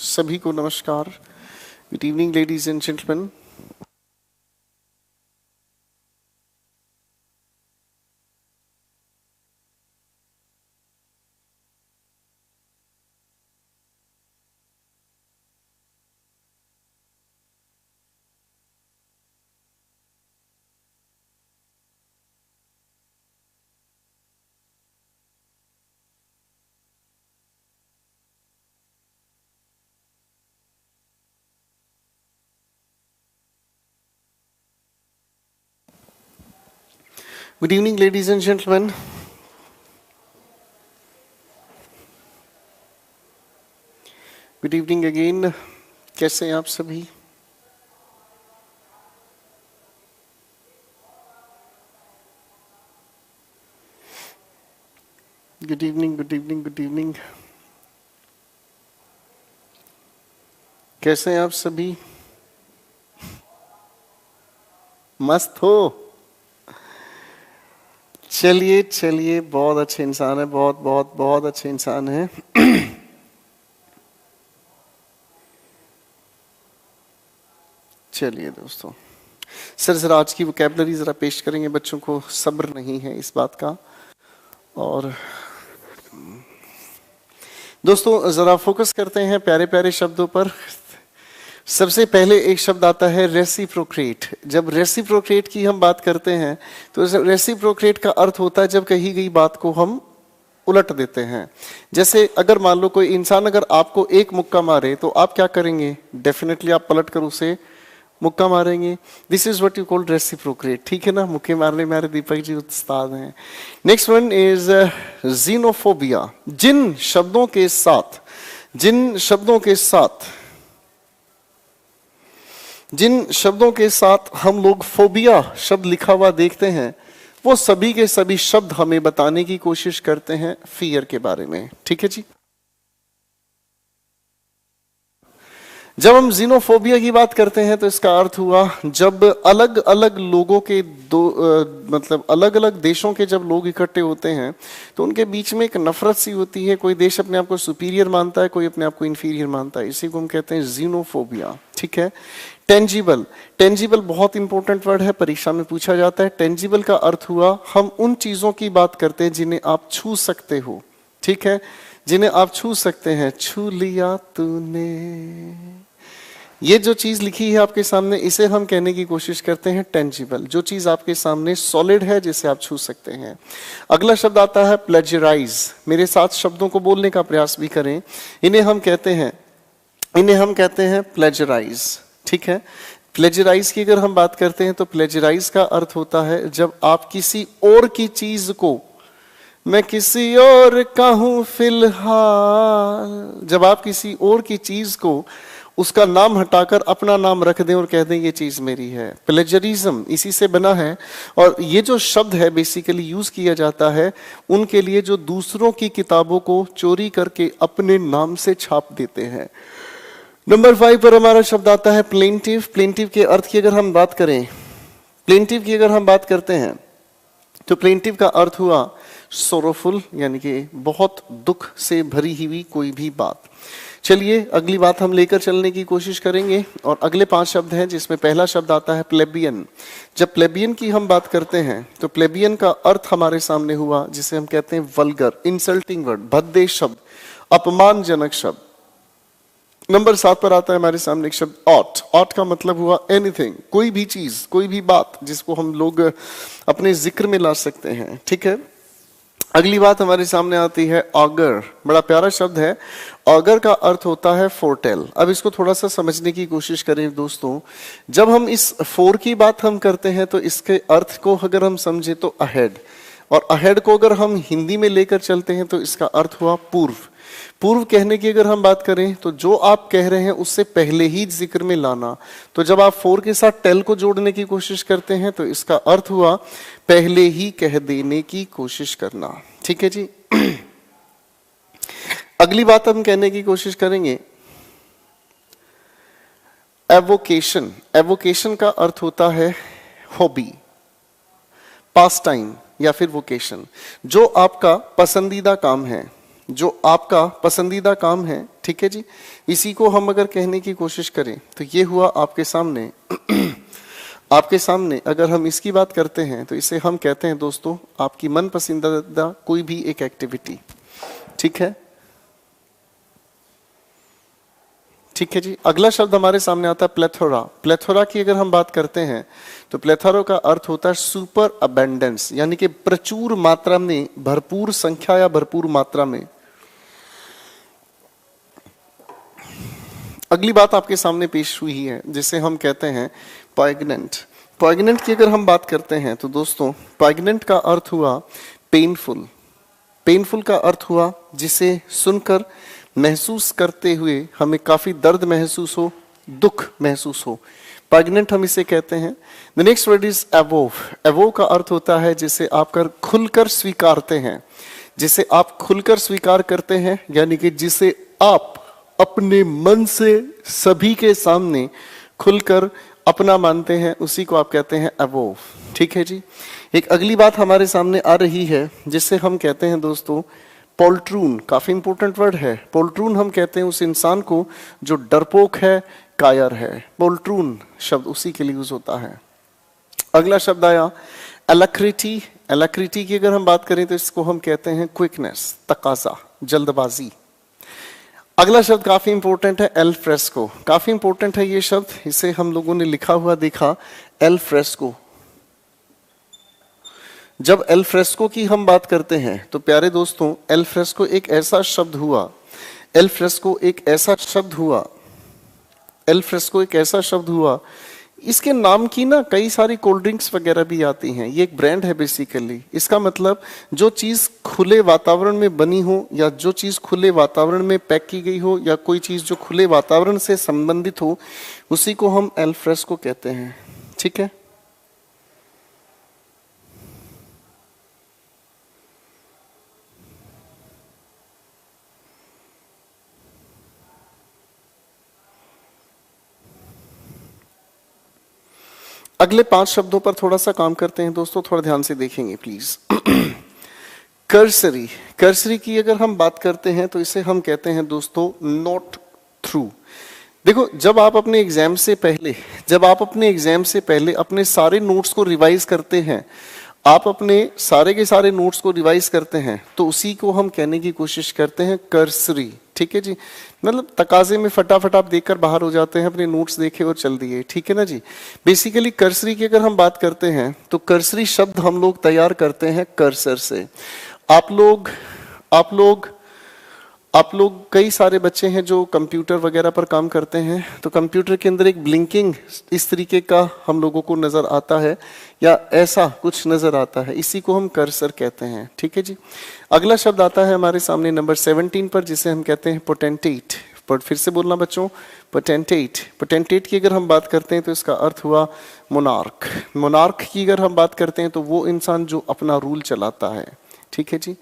सभी को नमस्कार। Good evening ladies and gentleman. Good evening ladies and gentleman. Good evening again. कैसे हैं आप सभी? Good evening, good evening, good evening. कैसे हैं आप सभी? मस्त हो? चलिए चलिए, बहुत अच्छे इंसान है, बहुत बहुत बहुत अच्छे इंसान है। चलिए दोस्तों, सर जरा आज की वोकैबुलरी जरा पेश करेंगे। बच्चों को सब्र नहीं है इस बात का। और दोस्तों जरा फोकस करते हैं प्यारे प्यारे शब्दों पर। सबसे पहले एक शब्द आता है रेसिप्रोकेट। जब रेसिप्रोकेट की हम बात करते हैं तो रेसिप्रोकेट का अर्थ होता है जब कही गई बात को हम उलट देते हैं। जैसे अगर मान लो कोई इंसान अगर आपको एक मुक्का मारे तो आप क्या करेंगे? डेफिनेटली आप पलट कर उसे मुक्का मारेंगे। This is what you call reciprocate. ठीक है ना? मुक्के मारने में हमारे दीपक जी उस्ताद हैं। Next one is xenophobia. जिन शब्दों के साथ जिन शब्दों के साथ हम लोग फोबिया शब्द लिखा हुआ देखते हैं वो सभी के सभी शब्द हमें बताने की कोशिश करते हैं फियर के बारे में। ठीक है जी? जब हम जीनोफोबिया की बात करते हैं तो इसका अर्थ हुआ जब अलग अलग लोगों के मतलब अलग अलग देशों के जब लोग इकट्ठे होते हैं तो उनके बीच में एक नफरत सी होती है। कोई देश अपने आप को सुपीरियर मानता है, कोई अपने आप को इंफीरियर मानता है। इसी को हम कहते हैं जीनोफोबिया। ठीक है? टेंजिबल। टेंजिबल बहुत इंपॉर्टेंट वर्ड है, परीक्षा में पूछा जाता है। टेंजिबल का अर्थ हुआ हम उन चीजों की बात करते हैं जिन्हें आप छू सकते हो। ठीक है? जिन्हें आप छू सकते हैं। छू लिया तूने, ये जो चीज लिखी है आपके सामने, इसे हम कहने की कोशिश करते हैं टेंजिबल। जो चीज आपके सामने सॉलिड है, जिसे आप छू सकते हैं। अगला शब्द आता है प्लेजराइज। मेरे साथ शब्दों को बोलने का प्रयास भी करें। इन्हें हम कहते हैं प्लेजराइज। ठीक है? प्लेजराइज की अगर हम बात करते हैं तो प्लेजराइज का अर्थ होता है जब आप किसी और की चीज को, मैं किसी और का हूं फिलहाल, जब आप किसी और की चीज को उसका नाम हटाकर अपना नाम रख दें और कह दें ये चीज मेरी है। प्लेजरिज्म इसी से बना है। और ये जो शब्द है बेसिकली यूज किया जाता है उनके लिए जो दूसरों की किताबों को चोरी करके अपने नाम से छाप देते हैं। नंबर 5 पर हमारा शब्द आता है प्लेंटिव। प्लेंटिव के अर्थ की अगर हम बात करें, प्लेंटिव की अगर हम बात करते हैं तो प्लेंटिव का अर्थ हुआ सोरोफुल, यानी कि बहुत दुख से भरी हुई कोई भी बात। चलिए अगली बात हम लेकर चलने की कोशिश करेंगे। और अगले 5 शब्द हैं जिसमें पहला शब्द आता है प्लेबियन। जब प्लेबियन की हम बात करते हैं तो प्लेबियन का अर्थ हमारे सामने हुआ जिसे हम कहते हैं वल्गर, इंसल्टिंग वर्ड, भद्दे शब्द, अपमानजनक शब्द। नंबर 7 पर आता है हमारे सामने एक शब्द ऑट। ऑट का मतलब हुआ एनीथिंग, कोई भी चीज, कोई भी बात जिसको हम लोग अपने जिक्र में ला सकते हैं। ठीक है? अगली बात हमारे सामने आती है ऑगर। बड़ा प्यारा शब्द है। ऑगर का अर्थ होता है फोरटेल। अब इसको थोड़ा सा समझने की कोशिश करें दोस्तों। जब हम इस फोर की बात हम करते हैं तो इसके अर्थ को अगर हम समझे तो अहेड, और अहेड को अगर हम हिंदी में लेकर चलते हैं तो इसका अर्थ हुआ पूर्व। पूर्व कहने की अगर हम बात करें तो जो आप कह रहे हैं उससे पहले ही जिक्र में लाना। तो जब आप फोर के साथ टेल को जोड़ने की कोशिश करते हैं तो इसका अर्थ हुआ पहले ही कह देने की कोशिश करना। ठीक है जी? अगली बात हम कहने की कोशिश करेंगे एवोकेशन। एवोकेशन का अर्थ होता है हॉबी, पास टाइम या फिर वोकेशन। जो आपका पसंदीदा काम है जो आपका पसंदीदा काम है, ठीक है जी, इसी को हम अगर कहने की कोशिश करें तो ये हुआ आपके सामने आपके सामने अगर हम इसकी बात करते हैं तो इसे हम कहते हैं दोस्तों आपकी मन पसंदीदा कोई भी एक एक्टिविटी। ठीक है, ठीक है जी। अगला शब्द हमारे सामने आता है प्लेथोरा। प्लेथोरा की अगर हम बात करते हैं तो प्लेथोरा का अर्थ होता है सुपर अबेंडेंस, यानी कि प्रचुर मात्रा में, भरपूर संख्या या भरपूर मात्रा में। अगली बात आपके सामने पेश हुई है जिसे हम कहते हैं पॉइग्नेंट। पॉइग्नेंट की अगर हम बात करते हैं तो दोस्तों पॉइग्नेंट का अर्थ हुआ पेनफुल। पेनफुल का अर्थ हुआ जिसे सुनकर, महसूस करते हुए हमें काफी दर्द महसूस हो, दुख महसूस हो, पॉइग्नेंट हम इसे कहते हैं। The next word is avow. Avow का अर्थ होता है जिसे आप खुलकर स्वीकारते हैं, जिसे आप खुलकर स्वीकार करते हैं, यानी कि जिसे आप अपने मन से सभी के सामने खुलकर अपना मानते हैं, उसी को आप कहते हैं अवोव। ठीक है जी। एक अगली बात हमारे सामने आ रही है जिसे हम कहते हैं दोस्तों पोल्ट्रून। काफी इंपॉर्टेंट वर्ड है। पोल्ट्रून हम कहते हैं उस इंसान को जो डरपोक है, कायर है। पोल्ट्रून शब्द उसी के लिए यूज होता है। अगला शब्द आया एलक्रिटी। एलक्रिटी की अगर हम बात करें तो इसको हम कहते हैं क्विकनेस, तकाजा, जल्दबाजी। अगला शब्द काफी इंपॉर्टेंट है एल फ्रेस्को। काफी इंपॉर्टेंट है ये शब्द, इसे हम लोगों ने लिखा हुआ देखा एल फ्रेस्को। जब एल फ्रेस्को की हम बात करते हैं तो प्यारे दोस्तों एल फ्रेस्को एक ऐसा शब्द हुआ, एल फ्रेस्को एक ऐसा शब्द हुआ, एल फ्रेस्को एक ऐसा शब्द हुआ, इसके नाम की ना कई सारी कोल्ड ड्रिंक्स वगैरह भी आती हैं। ये एक ब्रांड है बेसिकली। इसका मतलब जो चीज खुले वातावरण में बनी हो या जो चीज खुले वातावरण में पैक की गई हो या कोई चीज जो खुले वातावरण से संबंधित हो, उसी को हम एल फ्रेस्को कहते हैं। ठीक है। अगले 5 शब्दों पर थोड़ा सा काम करते हैं दोस्तों, थोड़ा ध्यान से देखेंगे प्लीज। कर्सरी। कर्सरी की अगर हम बात करते हैं तो इसे हम कहते हैं दोस्तों नोट थ्रू। देखो जब आप अपने एग्जाम से पहले अपने सारे नोट्स को रिवाइज करते हैं, आप अपने सारे के सारे नोट्स को रिवाइज करते हैं, तो उसी को हम कहने की कोशिश करते हैं कर्सरी। ठीक है जी। मतलब तकाजे में फटाफट आप देखकर बाहर हो जाते हैं, अपने नोट्स देखे और चल दिए। ठीक है ना जी। बेसिकली कर्सरी की अगर हम बात करते हैं तो कर्सरी शब्द हम लोग तैयार करते हैं कर्सर से। आप लोग कई सारे बच्चे हैं जो कंप्यूटर वगैरह पर काम करते हैं, तो कंप्यूटर के अंदर एक ब्लिंकिंग इस तरीके का हम लोगों को नजर आता है या ऐसा कुछ नजर आता है, इसी को हम कर्सर कहते हैं। ठीक है जी। अगला शब्द आता है हमारे सामने नंबर 17 पर, जिसे हम कहते हैं पोटेंटेट। पर फिर से बोलना बच्चों, पोटेंटेट। पोटेंटेट की अगर हम बात करते हैं तो इसका अर्थ हुआ मोनार्क। मोनार्क की अगर हम बात करते हैं तो वो इंसान जो अपना रूल चलाता है। ठीक है जी।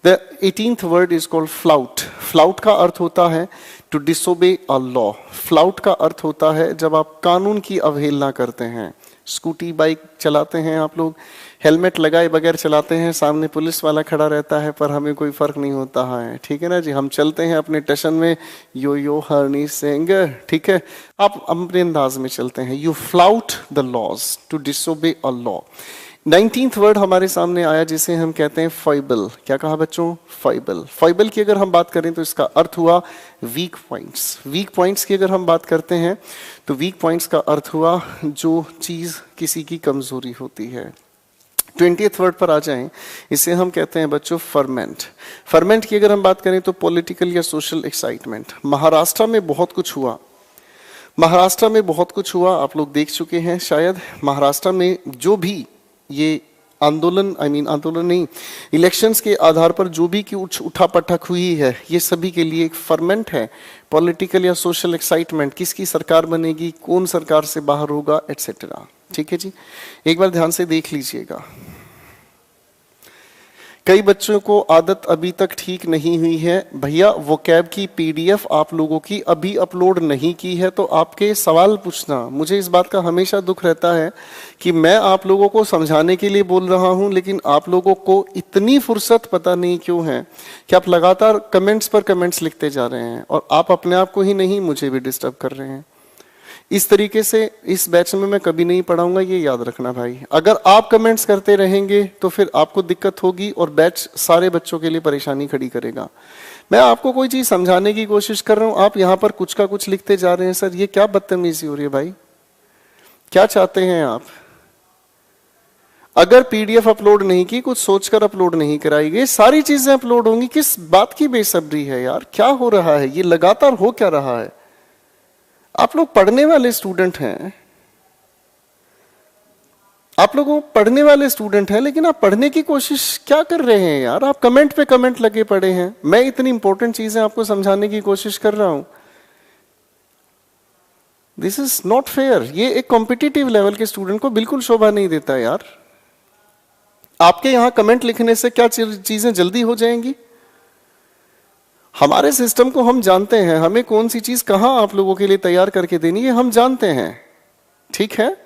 The 18th word is called flout. Flout का अर्थ होता है to disobey a law. Flout का अर्थ होता है जब आप कानून की अवहेलना करते हैं। स्कूटी बाइक चलाते हैं आप लोग, हेलमेट लगाए बगैर चलाते हैं, सामने पुलिस वाला खड़ा रहता है पर हमें कोई फर्क नहीं होता है। ठीक है ना जी। हम चलते हैं अपने टशन में, यो यो हरनी सिंह। ठीक है, आप अपने अंदाज में चलते हैं। You flout the laws, to disobey a law. 19th word हमारे सामने आया जिसे हम कहते हैं फाइबल। क्या कहा बच्चों? फाइबल। फाइबल की अगर हम बात करें तो इसका अर्थ हुआ वीक पॉइंट्स। वीक पॉइंट्स की अगर हम बात करते हैं तो वीक पॉइंट्स का अर्थ हुआ जो चीज किसी की कमजोरी होती है। 20th वर्ड पर आ जाएं, इसे हम कहते हैं बच्चों फर्मेंट। फर्मेंट की अगर हम बात करें तो पॉलिटिकल या सोशल एक्साइटमेंट। महाराष्ट्र में बहुत कुछ हुआ, महाराष्ट्र में बहुत कुछ हुआ, आप लोग देख चुके हैं शायद। महाराष्ट्र में जो भी ये आंदोलन आंदोलन नहीं, इलेक्शंस के आधार पर जो भी की उठापटक हुई है, ये सभी के लिए एक फर्मेंट है। पॉलिटिकल या सोशल एक्साइटमेंट, किसकी सरकार बनेगी, कौन सरकार से बाहर होगा, एटसेट्रा। ठीक है जी। एक बार ध्यान से देख लीजिएगा, कई बच्चों को आदत अभी तक ठीक नहीं हुई है। भैया वोकैब की पीडीएफ आप लोगों की अभी अपलोड नहीं की है, तो आपके सवाल पूछना। मुझे इस बात का हमेशा दुख रहता है कि मैं आप लोगों को समझाने के लिए बोल रहा हूं, लेकिन आप लोगों को इतनी फुर्सत पता नहीं क्यों है कि आप लगातार कमेंट्स पर कमेंट्स लिखते जा रहे हैं और आप अपने आप को ही नहीं, मुझे भी डिस्टर्ब कर रहे हैं। इस तरीके से इस बैच में मैं कभी नहीं पढ़ाऊंगा, ये याद रखना भाई। अगर आप कमेंट्स करते रहेंगे तो फिर आपको दिक्कत होगी और बैच सारे बच्चों के लिए परेशानी खड़ी करेगा। मैं आपको कोई चीज समझाने की कोशिश कर रहा हूं, आप यहां पर कुछ का कुछ लिखते जा रहे हैं। सर ये क्या बदतमीजी हो रही है भाई, क्या चाहते हैं आप? अगर पीडीएफ अपलोड नहीं की, कुछ सोचकर अपलोड नहीं कराई गई, सारी चीजें अपलोड होंगी। किस बात की बेसब्री है यार, क्या हो रहा है? ये लगातार हो क्या रहा है? आप लोग पढ़ने वाले स्टूडेंट हैं, आप लोगों पढ़ने वाले स्टूडेंट हैं, लेकिन आप पढ़ने की कोशिश क्या कर रहे हैं यार? आप कमेंट पे कमेंट लगे पड़े हैं। मैं इतनी इंपॉर्टेंट चीजें आपको समझाने की कोशिश कर रहा हूं। This is not fair. ये एक कॉम्पिटिटिव लेवल के स्टूडेंट को बिल्कुल शोभा नहीं देता यार। आपके यहां कमेंट लिखने से क्या चीजें जल्दी हो जाएंगी? हमारे सिस्टम को हम जानते हैं, हमें कौन सी चीज कहां आप लोगों के लिए तैयार करके देनी है हम जानते हैं, ठीक है?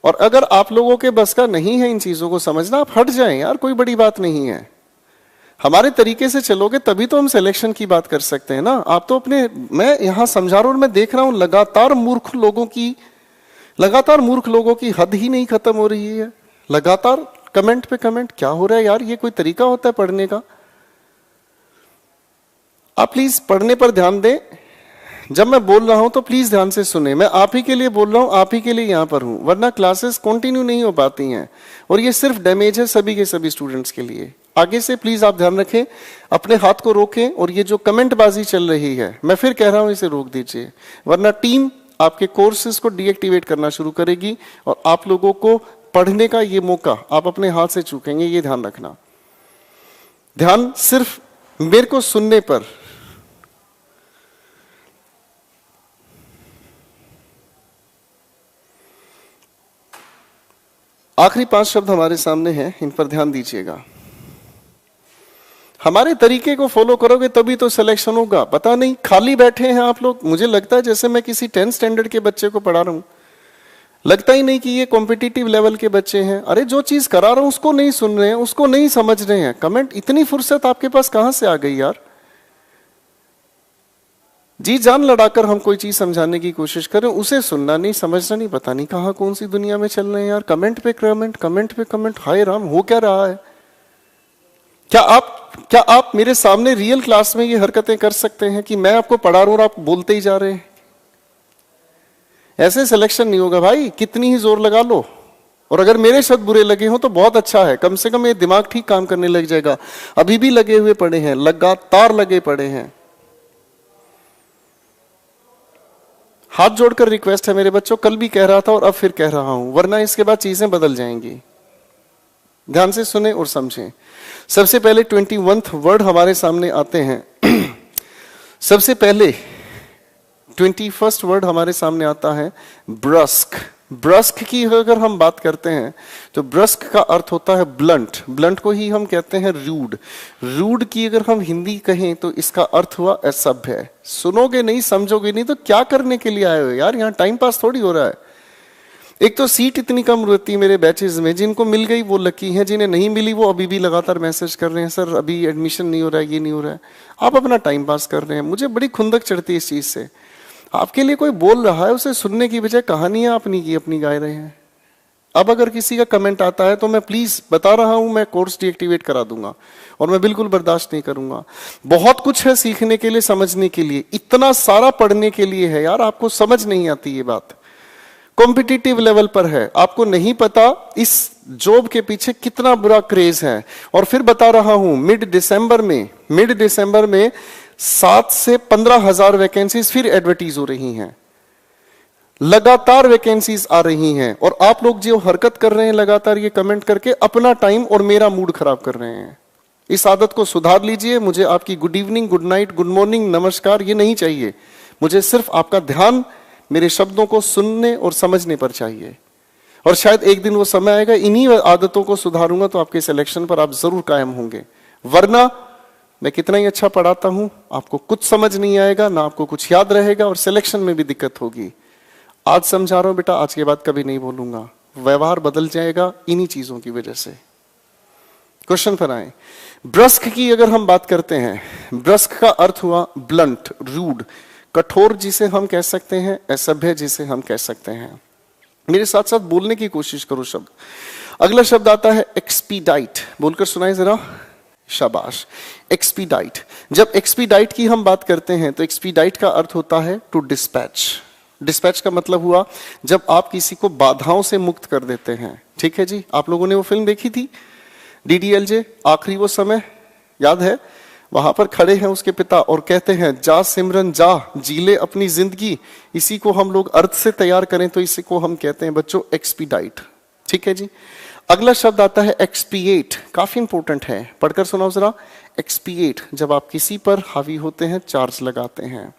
और अगर आप लोगों के बस का नहीं है इन चीजों को समझना, आप हट जाएं यार, कोई बड़ी बात नहीं है। हमारे तरीके से चलोगे तभी तो हम सिलेक्शन की बात कर सकते हैं ना। आप तो अपने, मैं यहां समझा रहा हूं और मैं देख रहा हूं लगातार मूर्ख लोगों की हद ही नहीं खत्म हो रही है। लगातार कमेंट पे कमेंट, क्या हो रहा है यार? ये कोई तरीका होता है पढ़ने का? आप प्लीज पढ़ने पर ध्यान दें। जब मैं बोल रहा हूं तो प्लीज ध्यान से सुने। मैं आप ही के लिए बोल रहा हूं, आप ही के लिए यहां पर हूं, वरना क्लासेस कंटिन्यू नहीं हो पाती हैं और ये सिर्फ डैमेज है सभी के सभी स्टूडेंट्स के लिए। आगे से प्लीज आप ध्यान रखें, अपने हाथ को रोकें और ये जो कमेंटबाजी चल रही है, मैं फिर कह रहा हूं, इसे रोक दीजिए, वरना टीम आपके कोर्सेज को डीएक्टिवेट करना शुरू करेगी और आप लोगों को पढ़ने का ये मौका आप अपने हाथ से चूकेंगे। ये ध्यान रखना। ध्यान सिर्फ मेरे को सुनने पर। आखिरी 5 शब्द हमारे सामने हैं, इन पर ध्यान दीजिएगा। हमारे तरीके को फॉलो करोगे तभी तो सिलेक्शन होगा। पता नहीं खाली बैठे हैं आप लोग, मुझे लगता है जैसे मैं किसी 10th स्टैंडर्ड के बच्चे को पढ़ा रहा हूं। लगता ही नहीं कि ये कॉम्पिटिटिव लेवल के बच्चे हैं। अरे जो चीज करा रहा हूं उसको नहीं सुन रहे हैं, उसको नहीं समझ रहे हैं। कमेंट, इतनी फुर्सत आपके पास कहां से आ गई यार? जी जान लड़ाकर हम कोई चीज समझाने की कोशिश करें, उसे सुनना नहीं, समझना नहीं, पता नहीं कहां कौन सी दुनिया में चल रहे हैं यार। कमेंट पे कमेंट, कमेंट पे कमेंट, हाय राम, हो क्या रहा है? क्या आप मेरे सामने रियल क्लास में ये हरकतें कर सकते हैं कि मैं आपको पढ़ा रहा हूं और आप बोलते ही जा रहे हैं? ऐसे सिलेक्शन नहीं होगा भाई, कितनी ही जोर लगा लो। और अगर मेरे शब्द बुरे लगे हो तो बहुत अच्छा है, कम से कम ये दिमाग ठीक काम करने लग जाएगा। अभी भी लगे हुए पड़े हैं, लगातार लगे पड़े हैं। हाथ जोड़कर रिक्वेस्ट है मेरे बच्चों, कल भी कह रहा था और अब फिर कह रहा हूं, वरना इसके बाद चीजें बदल जाएंगी। ध्यान से सुने और समझें। सबसे पहले 21th वर्ड हमारे सामने आते हैं। सबसे पहले 21st वर्ड हमारे सामने आता है ब्रस्क। ब्रस्क की अगर हम बात करते हैं तो ब्रस्क का अर्थ होता है ब्लंट। ब्लंट को ही हम कहते हैं रूड। रूड की अगर हम हिंदी कहें तो इसका अर्थ हुआ असभ्य। सुनोगे नहीं, समझोगे नहीं तो क्या करने के लिए आए हो यार? यहाँ टाइम पास थोड़ी हो रहा है। एक तो सीट इतनी कम रहती मेरे बैचेस में, जिनको मिल गई वो लकी हैं, जिन्हें नहीं मिली वो अभी भी लगातार मैसेज कर रहे हैं, सर अभी एडमिशन नहीं हो रहा है, ये नहीं हो रहा है। आप अपना टाइम पास कर रहे हैं। मुझे बड़ी खुंदक चढ़ती है इस चीज से। आपके लिए कोई बोल रहा है, उसे सुनने की बजाय कहानियां अपनी की अपनी गा रहे हैं। अब अगर किसी का कमेंट आता है तो मैं प्लीज बता रहा हूं, मैं कोर्स डीएक्टिवेट करा दूंगा और मैं बिल्कुल बर्दाश्त नहीं करूंगा। बहुत कुछ है सीखने के लिए, समझने के लिए, इतना सारा पढ़ने के लिए है यार, आपको समझ नहीं आती ये बात। कॉम्पिटिटिव लेवल पर है, आपको नहीं पता इस जॉब के पीछे कितना बुरा क्रेज है। और फिर बता रहा हूं, मिड दिसंबर में 7 से 15,000 वैकेंसीज फिर एडवर्टीज हो रही हैं। लगातार वैकेंसीज आ रही हैं और आप लोग जो हरकत कर रहे हैं लगातार ये कमेंट करके, अपना टाइम और मेरा मूड खराब कर रहे हैं। इस आदत को सुधार लीजिए। मुझे आपकी good evening, good night, good morning, नमस्कार ये नहीं चाहिए। मुझे सिर्फ आपका ध्यान मेरे शब्दों को सुनने और समझने पर चाहिए। और शायद एक दिन वो समय आएगा, इन्हीं आदतों को सुधारूंगा तो आपके सिलेक्शन पर आप जरूर कायम होंगे। वरना मैं कितना ही अच्छा पढ़ाता हूं, आपको कुछ समझ नहीं आएगा, ना आपको कुछ याद रहेगा और सिलेक्शन में भी दिक्कत होगी। आज समझा रहा हूं बेटा, आज के बाद कभी नहीं बोलूंगा। व्यवहार बदल जाएगा इन्हीं चीजों की वजह से। क्वेश्चन पर आए, ब्रस्क की अगर हम बात करते हैं, ब्रस्क का अर्थ हुआ ब्लंट, रूड, कठोर जिसे हम कह सकते हैं, असभ्य जिसे हम कह सकते हैं। मेरे साथ साथ बोलने की कोशिश करो शब्द। अगला शब्द आता है एक्सपीडाइट, बोलकर सुनाए जरा, शाबाश। एक्सपीडाइट, जब एक्सपीडाइट की हम बात करते हैं तो एक्सपीडाइट का अर्थ होता है टू डिस्पैच। डिस्पैच का मतलब हुआ जब आप किसी को बाधाओं से मुक्त कर देते हैं। ठीक है जी, आप लोगों ने वो फिल्म देखी थी DDLJ, आखिरी वो समय याद है, वहां पर खड़े हैं उसके पिता और कहते हैं जा सिमरन जा, जी ले अपनी जिंदगी। इसी को हम लोग अर्थ से तैयार करें तो इसी को हम कहते हैं बच्चों एक्सपीडाइट। ठीक है जी। अगला शब्द आता है एक्सपिएट, काफी इंपॉर्टेंट है, पढ़कर सुनाओ जरा। एक्सपिएट, जब आप किसी पर हावी होते हैं, चार्ज लगाते हैं।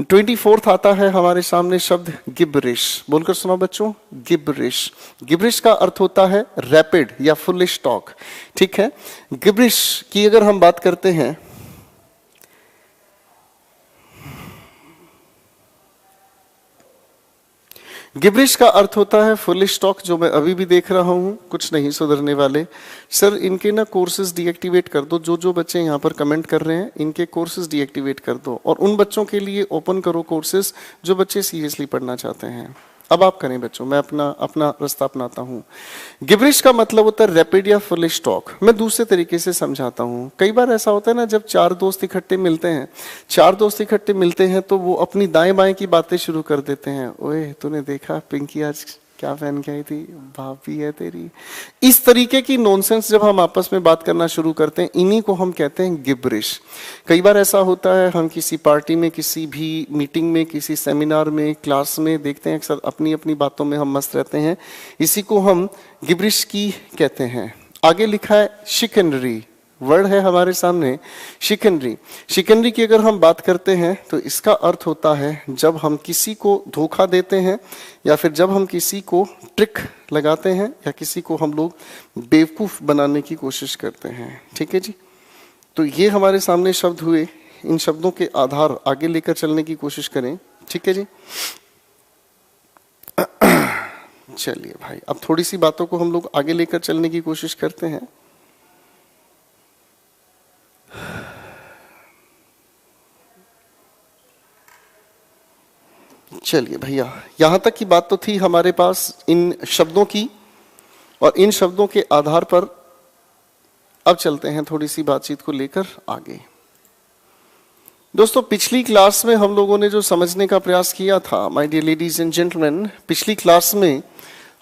24th आता है हमारे सामने शब्द गिबरिश, बोलकर सुनाओ बच्चों, गिबरिश। गिबरिश का अर्थ होता है रैपिड या फुलिश टॉक। ठीक है, गिबरिश की अगर हम बात करते हैं, गिबरिश का अर्थ होता है फुलिश टॉक, जो मैं अभी भी देख रहा हूं कुछ नहीं सुधरने वाले। सर इनके ना कोर्सेज डीएक्टिवेट कर दो, जो बच्चे यहाँ पर कमेंट कर रहे हैं इनके कोर्सेज डीएक्टिवेट कर दो, और उन बच्चों के लिए ओपन करो कोर्सेज जो बच्चे सीरियसली पढ़ना चाहते हैं। अब आप करें बच्चों, मैं अपना रास्ता अपनाता हूँ। गिबरिश का मतलब होता है रैपिड या फुलिश टॉक। मैं दूसरे तरीके से समझाता हूँ। कई बार ऐसा होता है ना, जब चार दोस्त इकट्ठे मिलते हैं तो वो अपनी दाएं बाएं की बातें शुरू कर देते हैं। ओए तूने देखा पिंकी आज क्या पहन के आई थी, भाभी है तेरी। इस तरीके की नॉनसेंस जब हम आपस में बात करना शुरू करते हैं, इन्हीं को हम कहते हैं गिबरिश। कई बार ऐसा होता है, हम किसी पार्टी में, किसी भी मीटिंग में, किसी सेमिनार में, क्लास में देखते हैं अक्सर अपनी अपनी बातों में हम मस्त रहते हैं, इसी को हम गिबरिश की कहते हैं। आगे लिखा है शिकनरी, वर्ड है हमारे सामने शिकनरी। शिकनरी की अगर हम बात करते हैं तो इसका अर्थ होता है जब हम किसी को धोखा देते हैं, या फिर जब हम किसी को ट्रिक लगाते हैं, या किसी को हम लोग बेवकूफ बनाने की कोशिश करते हैं। ठीक है जी, तो ये हमारे सामने शब्द हुए। इन शब्दों के आधार आगे लेकर चलने की कोशिश करें। ठीक है जी, चलिए भाई, अब थोड़ी सी बातों को हम लोग आगे लेकर चलने की कोशिश करते हैं। चलिए भैया, यहां तक की बात तो थी हमारे पास इन शब्दों की, और इन शब्दों के आधार पर अब चलते हैं थोड़ी सी बातचीत को लेकर आगे। दोस्तों, पिछली क्लास में हम लोगों ने जो समझने का प्रयास किया था, my dear ladies and gentleman, पिछली क्लास में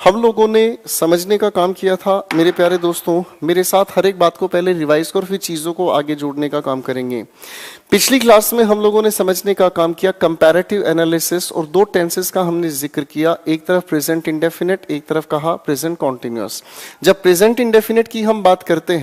हम लोगों ने समझने का काम किया था। मेरे प्यारे दोस्तों, मेरे साथ हर एक बात को पहले रिवाइज कर, फिर चीजों को आगे जोड़ने का काम करेंगे। पिछली क्लास में हम लोगों ने समझने का काम किया कंपैरेटिव एनालिसिस, और दो टेंसेस का हमने जिक्र किया। एक तरफ प्रेजेंट इंडेफिनिट, एक तरफ कहा प्रेजेंट कॉन्टिन्यूअस। जब प्रेजेंट इंडेफिनिट की हम बात करते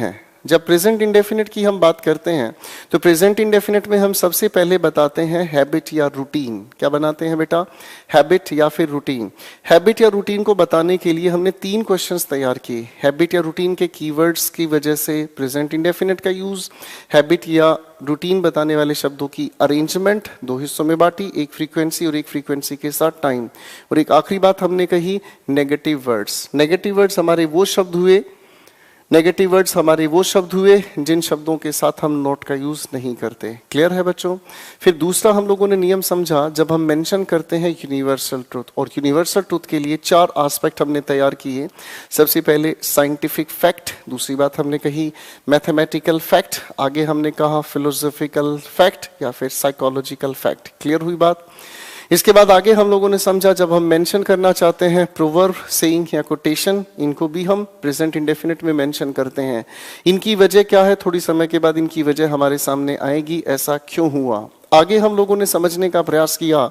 हैं तो प्रेजेंट इंडेफिनिट में हम सबसे पहले बताते हैं हैबिट या रूटीन। क्या बनाते हैं बेटा? हैबिट या फिर रूटीन। हैबिट या रूटीन को बताने के लिए हमने 3 क्वेश्चंस तैयार किए। हैबिट या रूटीन के कीवर्ड्स की वजह से प्रेजेंट इंडेफिनिट का यूज, हैबिट या रूटीन बताने वाले शब्दों की अरेंजमेंट 2 हिस्सों में बांटी, एक फ्रीक्वेंसी और एक फ्रीक्वेंसी के साथ टाइम, और एक आखिरी बात हमने कही नेगेटिव वर्ड्स। नेगेटिव वर्ड्स हमारे वो शब्द हुए जिन शब्दों के साथ हम नोट का यूज नहीं करते। क्लियर है बच्चों? फिर दूसरा हम लोगों ने नियम समझा, जब हम मेंशन करते हैं यूनिवर्सल ट्रुथ, और यूनिवर्सल ट्रुथ के लिए 4 एस्पेक्ट हमने तैयार किए। सबसे पहले साइंटिफिक फैक्ट, दूसरी बात हमने कही मैथमेटिकल फैक्ट, आगे हमने कहा फिलोसॉफिकल फैक्ट या फिर साइकोलॉजिकल फैक्ट। क्लियर हुई बात? इसके बाद आगे हम लोगों ने समझा, जब हम मेंशन करना चाहते हैं प्रोवर्ब, सेइंग या कोटेशन, इनको भी हम प्रेजेंट इंडेफिनिट में मेंशन करते हैं। इनकी वजह क्या है, थोड़ी समय के बाद इनकी वजह हमारे सामने आएगी, ऐसा क्यों हुआ। आगे हम लोगों ने समझने का प्रयास किया,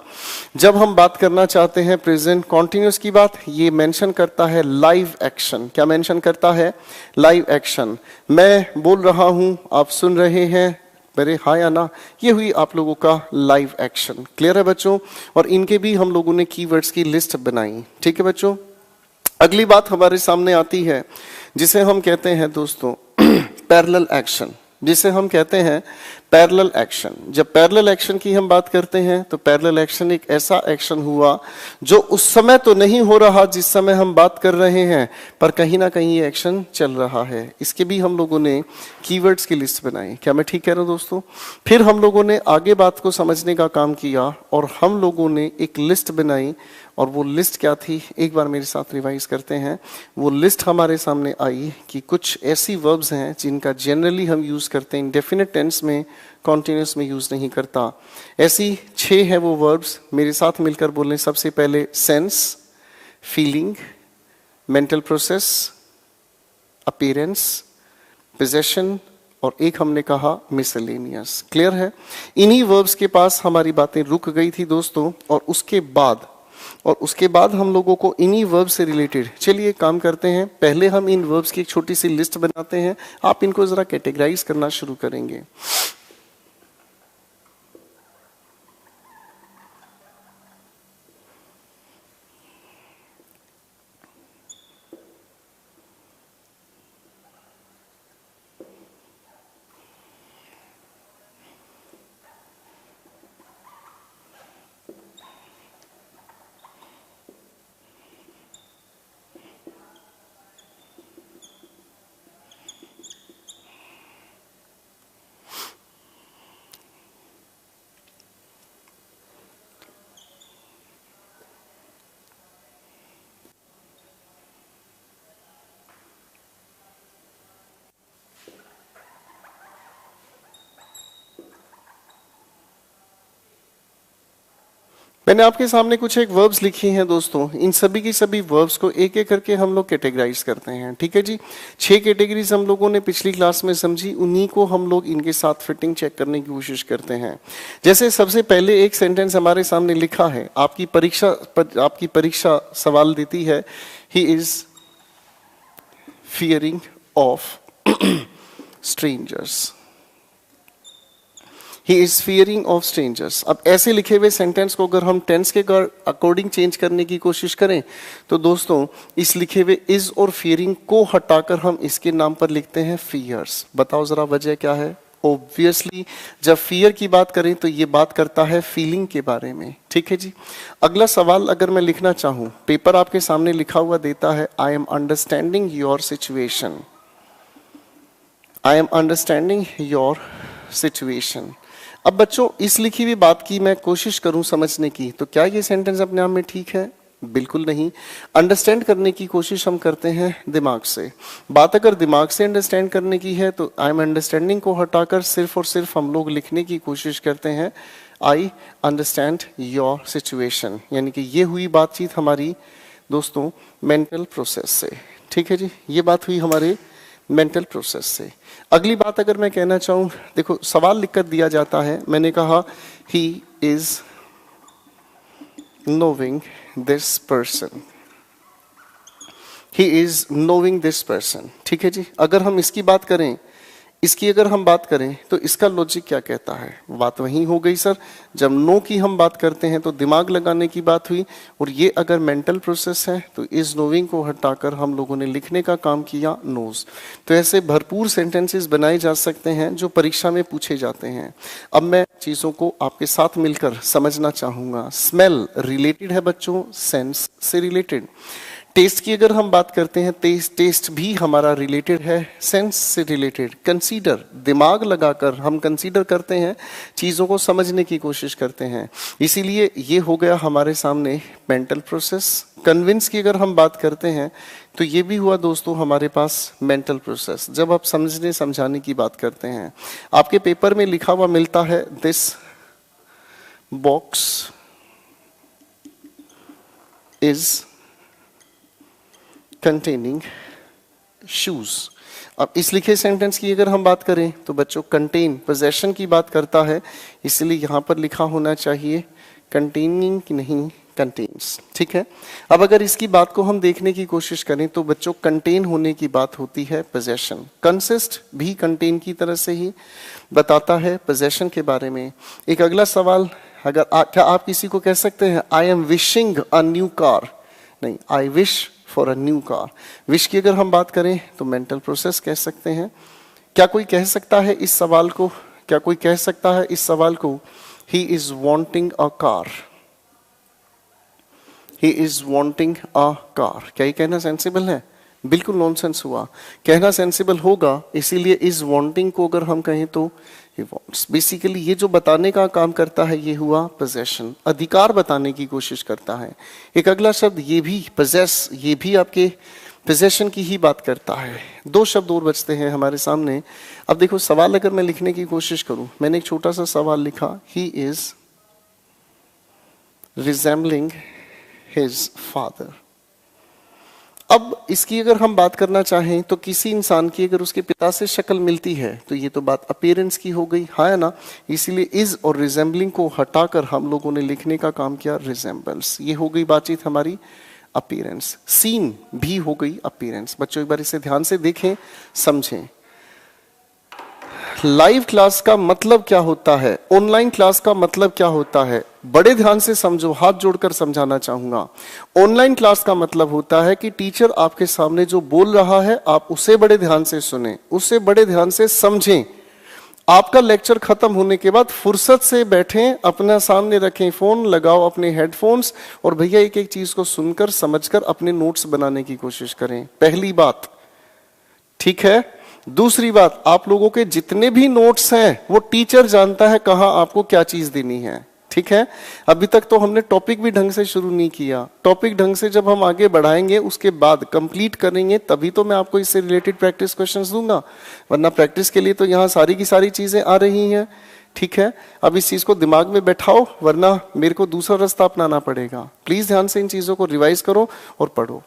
जब हम बात करना चाहते हैं प्रेजेंट कॉन्टिन्यूअस की बात, ये मेंशन करता है लाइव एक्शन। क्या मेंशन करता है? Live action. मैं बोल रहा हूं, आप सुन रहे हैं, मेरे हाँ या ना, ये हुई आप लोगों का लाइव एक्शन। क्लियर है बच्चों? और इनके भी हम लोगों ने कीवर्ड्स की लिस्ट बनाई। ठीक है बच्चों? अगली बात हमारे सामने आती है जिसे हम कहते हैं दोस्तों पैरेलल एक्शन, जिसे हम कहते हैं पैरेलल एक्शन। जब पैरेलल एक्शन की हम बात करते हैं तो पैरेलल एक्शन एक ऐसा एक्शन हुआ जो उस समय तो नहीं हो रहा जिस समय हम बात कर रहे हैं, पर कहीं ना कहीं ये एक्शन चल रहा है। इसके भी हम लोगों ने कीवर्ड्स की लिस्ट बनाई। क्या मैं ठीक कह रहा हूं दोस्तों? फिर हम लोगों ने आगे बात को समझने का काम किया और हम लोगों ने एक लिस्ट बनाई, और वो लिस्ट क्या थी एक बार मेरे साथ रिवाइज करते हैं। वो लिस्ट हमारे सामने आई कि कुछ ऐसी वर्ब्स हैं जिनका जनरली हम यूज करते हैं इंडेफिनिट टेंस में, कॉन्टिन्यूस में यूज नहीं करता। ऐसी 6 है वो वर्ब्स, मेरे साथ मिलकर बोलें। सबसे पहले sense, feeling, mental process, appearance, possession, और एक हमने कहा मिसलेनियस। क्लियर है? इन्हीं वर्ब्स के पास हमारी बातें रुक गई थी दोस्तों, और उसके बाद हम लोगों को इन्हीं वर्ब से रिलेटेड, चलिए काम करते हैं। पहले हम इन वर्ब्स की एक छोटी सी लिस्ट बनाते हैं, आप इनको जरा कैटेगराइज करना शुरू करेंगे। मैंने आपके सामने कुछ एक वर्ब्स लिखी हैं दोस्तों। इन सभी की सभी वर्ब्स को एक एक करके हम लोग कैटेगराइज करते हैं। ठीक है जी? 6 कैटेगरीज हम लोगों ने पिछली क्लास में समझी, उन्हीं को हम लोग इनके साथ फिटिंग चेक करने की कोशिश करते हैं। जैसे सबसे पहले एक सेंटेंस हमारे सामने लिखा है, आपकी परीक्षा सवाल देती है, he is fearing of strangers. He is fearing of strangers। अब ऐसे लिखे हुए सेंटेंस को अगर हम टेंस के अकॉर्डिंग चेंज करने की कोशिश करें तो दोस्तों इस लिखे हुए इज और फियरिंग को हटाकर हम इसके नाम पर लिखते हैं फियर्स। बताओ जरा वजह क्या है? ऑब्वियसली जब फियर की बात करें तो ये बात करता है फीलिंग के बारे में। ठीक है जी? अगला सवाल अगर मैं लिखना चाहूं, पेपर आपके सामने लिखा हुआ देता है, I am understanding your situation. I am understanding your situation. अब बच्चों इस लिखी हुई बात की मैं कोशिश करूं समझने की, तो क्या ये सेंटेंस अपने आप में ठीक है? बिल्कुल नहीं। अंडरस्टैंड करने की कोशिश हम करते हैं दिमाग से। बात अगर दिमाग से अंडरस्टैंड करने की है तो आई एम अंडरस्टैंडिंग को हटाकर सिर्फ और सिर्फ हम लोग लिखने की कोशिश करते हैं आई अंडरस्टैंड योर सिचुएशन। यानी कि ये हुई बातचीत हमारी दोस्तों मेंटल प्रोसेस से। ठीक है जी? ये बात हुई हमारे मेंटल प्रोसेस से। अगली बात अगर मैं कहना चाहूं, देखो सवाल लिखकर दिया जाता है, मैंने कहा he is knowing this person. He is knowing this person. ठीक है जी? अगर हम इसकी बात करें, इसकी अगर हम बात करें तो इसका लॉजिक क्या कहता है? बात वही हो गई सर, जब नो की हम बात करते हैं तो दिमाग लगाने की बात हुई, और ये अगर मेंटल प्रोसेस है तो इज नोइंग को हटाकर हम लोगों ने लिखने का काम किया नोज। तो ऐसे भरपूर सेंटेंसेस बनाए जा सकते हैं जो परीक्षा में पूछे जाते हैं। अब मैं चीज़ों को आपके साथ मिलकर समझना चाहूँगा। स्मेल रिलेटेड है बच्चों सेंस से रिलेटेड। टेस्ट की अगर हम बात करते हैं, टेस्ट भी हमारा रिलेटेड है सेंस से रिलेटेड। कंसीडर, दिमाग लगाकर हम कंसीडर करते हैं, चीज़ों को समझने की कोशिश करते हैं, इसीलिए ये हो गया हमारे सामने मेंटल प्रोसेस। कन्विंस की अगर हम बात करते हैं तो ये भी हुआ दोस्तों हमारे पास मेंटल प्रोसेस, जब आप समझने समझाने की बात करते हैं। आपके पेपर में लिखा हुआ मिलता है this box is containing shoes. अब इस लिखे सेंटेंस की अगर हम बात करें तो बच्चों कंटेन पोजेशन की बात करता है, इसलिए यहां पर लिखा होना चाहिए कंटेनिंग नहीं कंटेन्स। ठीक है? अब अगर इसकी बात को हम देखने की कोशिश करें तो बच्चों कंटेन होने की बात होती है पोजेशन। कंसिस्ट भी कंटेन की तरह से ही बताता है पोजेशन के बारे में। एक अगला सवाल, अगर क्या आप किसी को कह सकते हैं I am wishing a new car? नहीं, I wish for a new car. Wish की अगर हम बात करें तो मेंटल प्रोसेस कह सकते हैं। क्या कोई कह सकता है इस सवाल को, क्या कोई कह सकता है इस सवाल को, he is wanting a car, he is wanting a car, क्या ये कहना सेंसिबल है? बिल्कुल नॉनसेंस हुआ। कहना सेंसिबल होगा, इसीलिए इज वांटिंग को अगर हम कहें तो ही वांट्स। बेसिकली ये जो बताने का काम करता है ये हुआ पोजेशन, अधिकार बताने की कोशिश करता है। एक अगला शब्द ये भी पोजेस, ये भी आपके पोजेशन की ही बात करता है। दो शब्द और बचते हैं हमारे सामने। अब देखो सवाल अगर मैं लिखने की कोशिश करूं, मैंने एक छोटा सा सवाल लिखा, he is resembling his father. अब इसकी अगर हम बात करना चाहें तो किसी इंसान की अगर उसके पिता से शक्ल मिलती है तो ये तो बात अपीयरेंस की हो गई, हाँ है ना। इसीलिए इज और रिजेंबलिंग को हटाकर हम लोगों ने लिखने का काम किया रिजेंबल्स। ये हो गई बातचीत हमारी अपीयरेंस। सीन भी हो गई अपीयरेंस। बच्चों एक बार इसे ध्यान से देखें, समझें। लाइव क्लास का मतलब क्या होता है, ऑनलाइन क्लास का मतलब क्या होता है, बड़े ध्यान से समझो, हाथ जोड़कर समझाना चाहूंगा। ऑनलाइन क्लास का मतलब होता है कि टीचर आपके सामने जो बोल रहा है आप उसे बड़े ध्यान से सुने, उसे बड़े ध्यान से समझें। आपका लेक्चर खत्म होने के बाद फुर्सत से बैठें, अपना सामने रखें फोन, लगाओ अपने हेडफोन्स और भैया एक एक चीज को सुनकर समझकर अपने नोट्स बनाने की कोशिश करें। पहली बात, ठीक है। दूसरी बात, आप लोगों के जितने भी नोट्स हैं वो टीचर जानता है कहां आपको क्या चीज देनी है, ठीक है। अभी तक तो हमने टॉपिक भी ढंग से शुरू नहीं किया। टॉपिक ढंग से जब हम आगे बढ़ाएंगे उसके बाद कंप्लीट करेंगे तभी तो मैं आपको इससे रिलेटेड प्रैक्टिस क्वेश्चंस दूंगा, वरना प्रैक्टिस के लिए तो यहाँ सारी की सारी चीजें आ रही हैं, ठीक है। अब इस चीज को दिमाग में बैठाओ वरना मेरे को दूसरा रास्ता अपनाना पड़ेगा। प्लीज ध्यान से इन चीजों को रिवाइज करो और पढ़ो।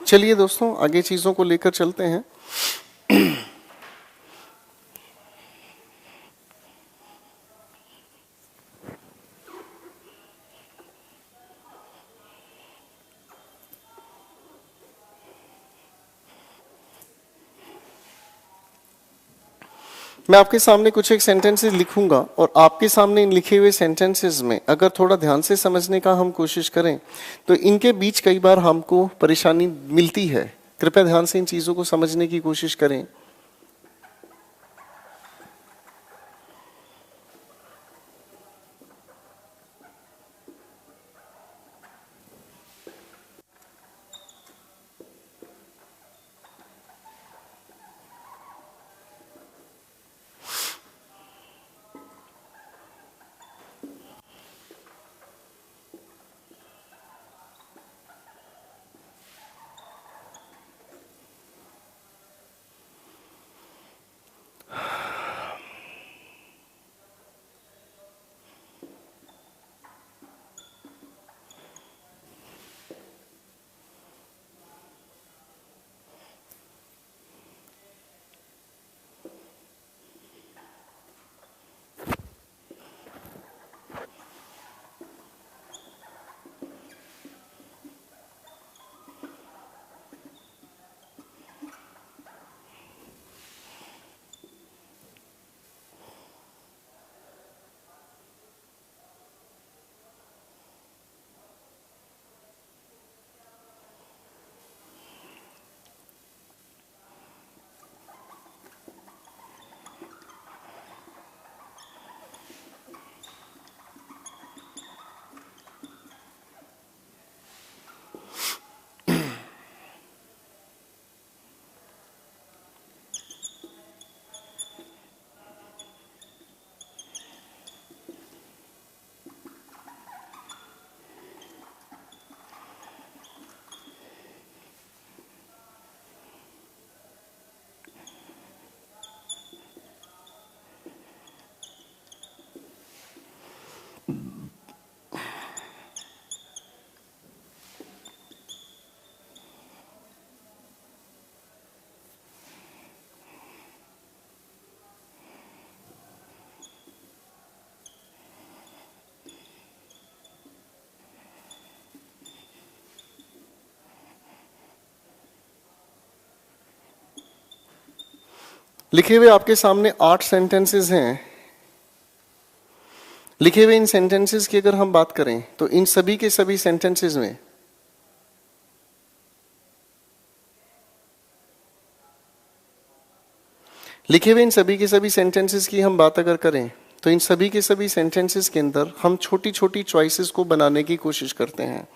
चलिए दोस्तों आगे चीजों को लेकर चलते हैं। मैं आपके सामने कुछ एक सेंटेंसेस लिखूंगा और आपके सामने इन लिखे हुए सेंटेंसेस में अगर थोड़ा ध्यान से समझने का हम कोशिश करें तो इनके बीच कई बार हमको परेशानी मिलती है। कृपया ध्यान से इन चीजों को समझने की कोशिश करें। लिखे हुए आपके सामने 8 सेंटेंसेस हैं। लिखे हुए इन सेंटेंसेस की अगर हम बात करें तो इन सभी के सभी सेंटेंसेस में लिखे हुए इन सभी के सभी सेंटेंसेस की हम बात अगर करें तो इन सभी के सभी सेंटेंसेस के अंदर हम छोटी छोटी चॉइसेस को बनाने की कोशिश करते हैं।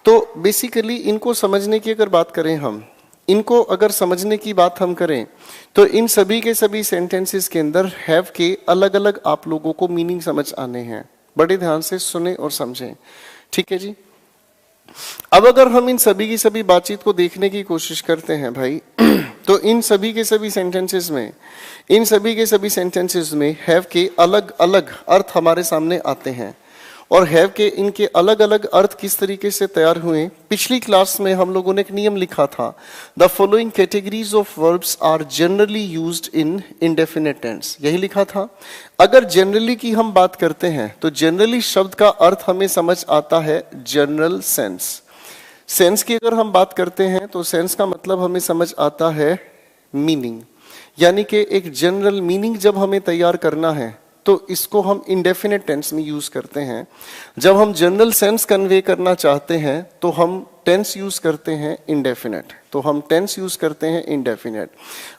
तो बेसिकली इनको समझने की अगर बात करें, हम इनको अगर समझने की बात हम करें तो इन सभी के सभी सेंटेंसेस के अंदर हैव के अलग अलग आप लोगों को मीनिंग समझ आने हैं। बड़े ध्यान से सुने और समझें, ठीक है जी। अब अगर हम इन सभी की सभी बातचीत को देखने की कोशिश करते हैं भाई तो इन सभी के सभी सेंटेंसेस में हैव के अलग अलग अर्थ हमारे सामने आते हैं। और हैव के इनके अलग अलग अर्थ किस तरीके से तैयार हुए, पिछली क्लास में हम लोगों ने एक नियम लिखा था, the following categories of verbs are generally used in indefinite tense, यही लिखा था। अगर जनरली की हम बात करते हैं तो जनरली शब्द का अर्थ हमें समझ आता है जनरल सेंस। सेंस की अगर हम बात करते हैं तो सेंस का मतलब हमें समझ आता है मीनिंग, यानी कि एक जनरल मीनिंग जब हमें तैयार करना है तो इसको हम इंडेफिनिट टेंस में यूज करते हैं। जब हम जनरल सेंस कन्वे करना चाहते हैं तो हम टेंस यूज करते हैं इंडेफिनिट।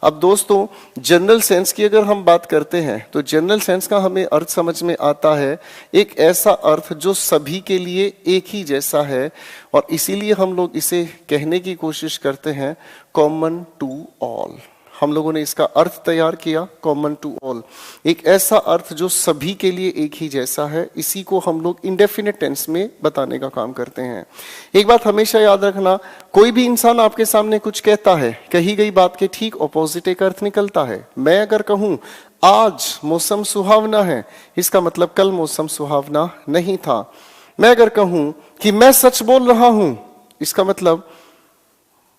अब दोस्तों जनरल सेंस की अगर हम बात करते हैं तो जनरल सेंस का हमें अर्थ समझ में आता है एक ऐसा अर्थ जो सभी के लिए एक ही जैसा है, और इसीलिए हम लोग इसे कहने की कोशिश करते हैं कॉमन टू ऑल। हम लोगों ने इसका अर्थ तैयार किया कॉमन टू ऑल, एक ऐसा अर्थ जो सभी के लिए एक ही जैसा है। इसी को हम लोग इंडेफिनिट टेंस में बताने का काम करते हैं। एक बात हमेशा याद रखना, कोई भी इंसान आपके सामने कुछ कहता है, कही गई बात के ठीक ऑपोजिट एक अर्थ निकलता है। मैं अगर कहूं आज मौसम सुहावना है, इसका मतलब कल मौसम सुहावना नहीं था। मैं अगर कहूं कि मैं सच बोल रहा हूं, इसका मतलब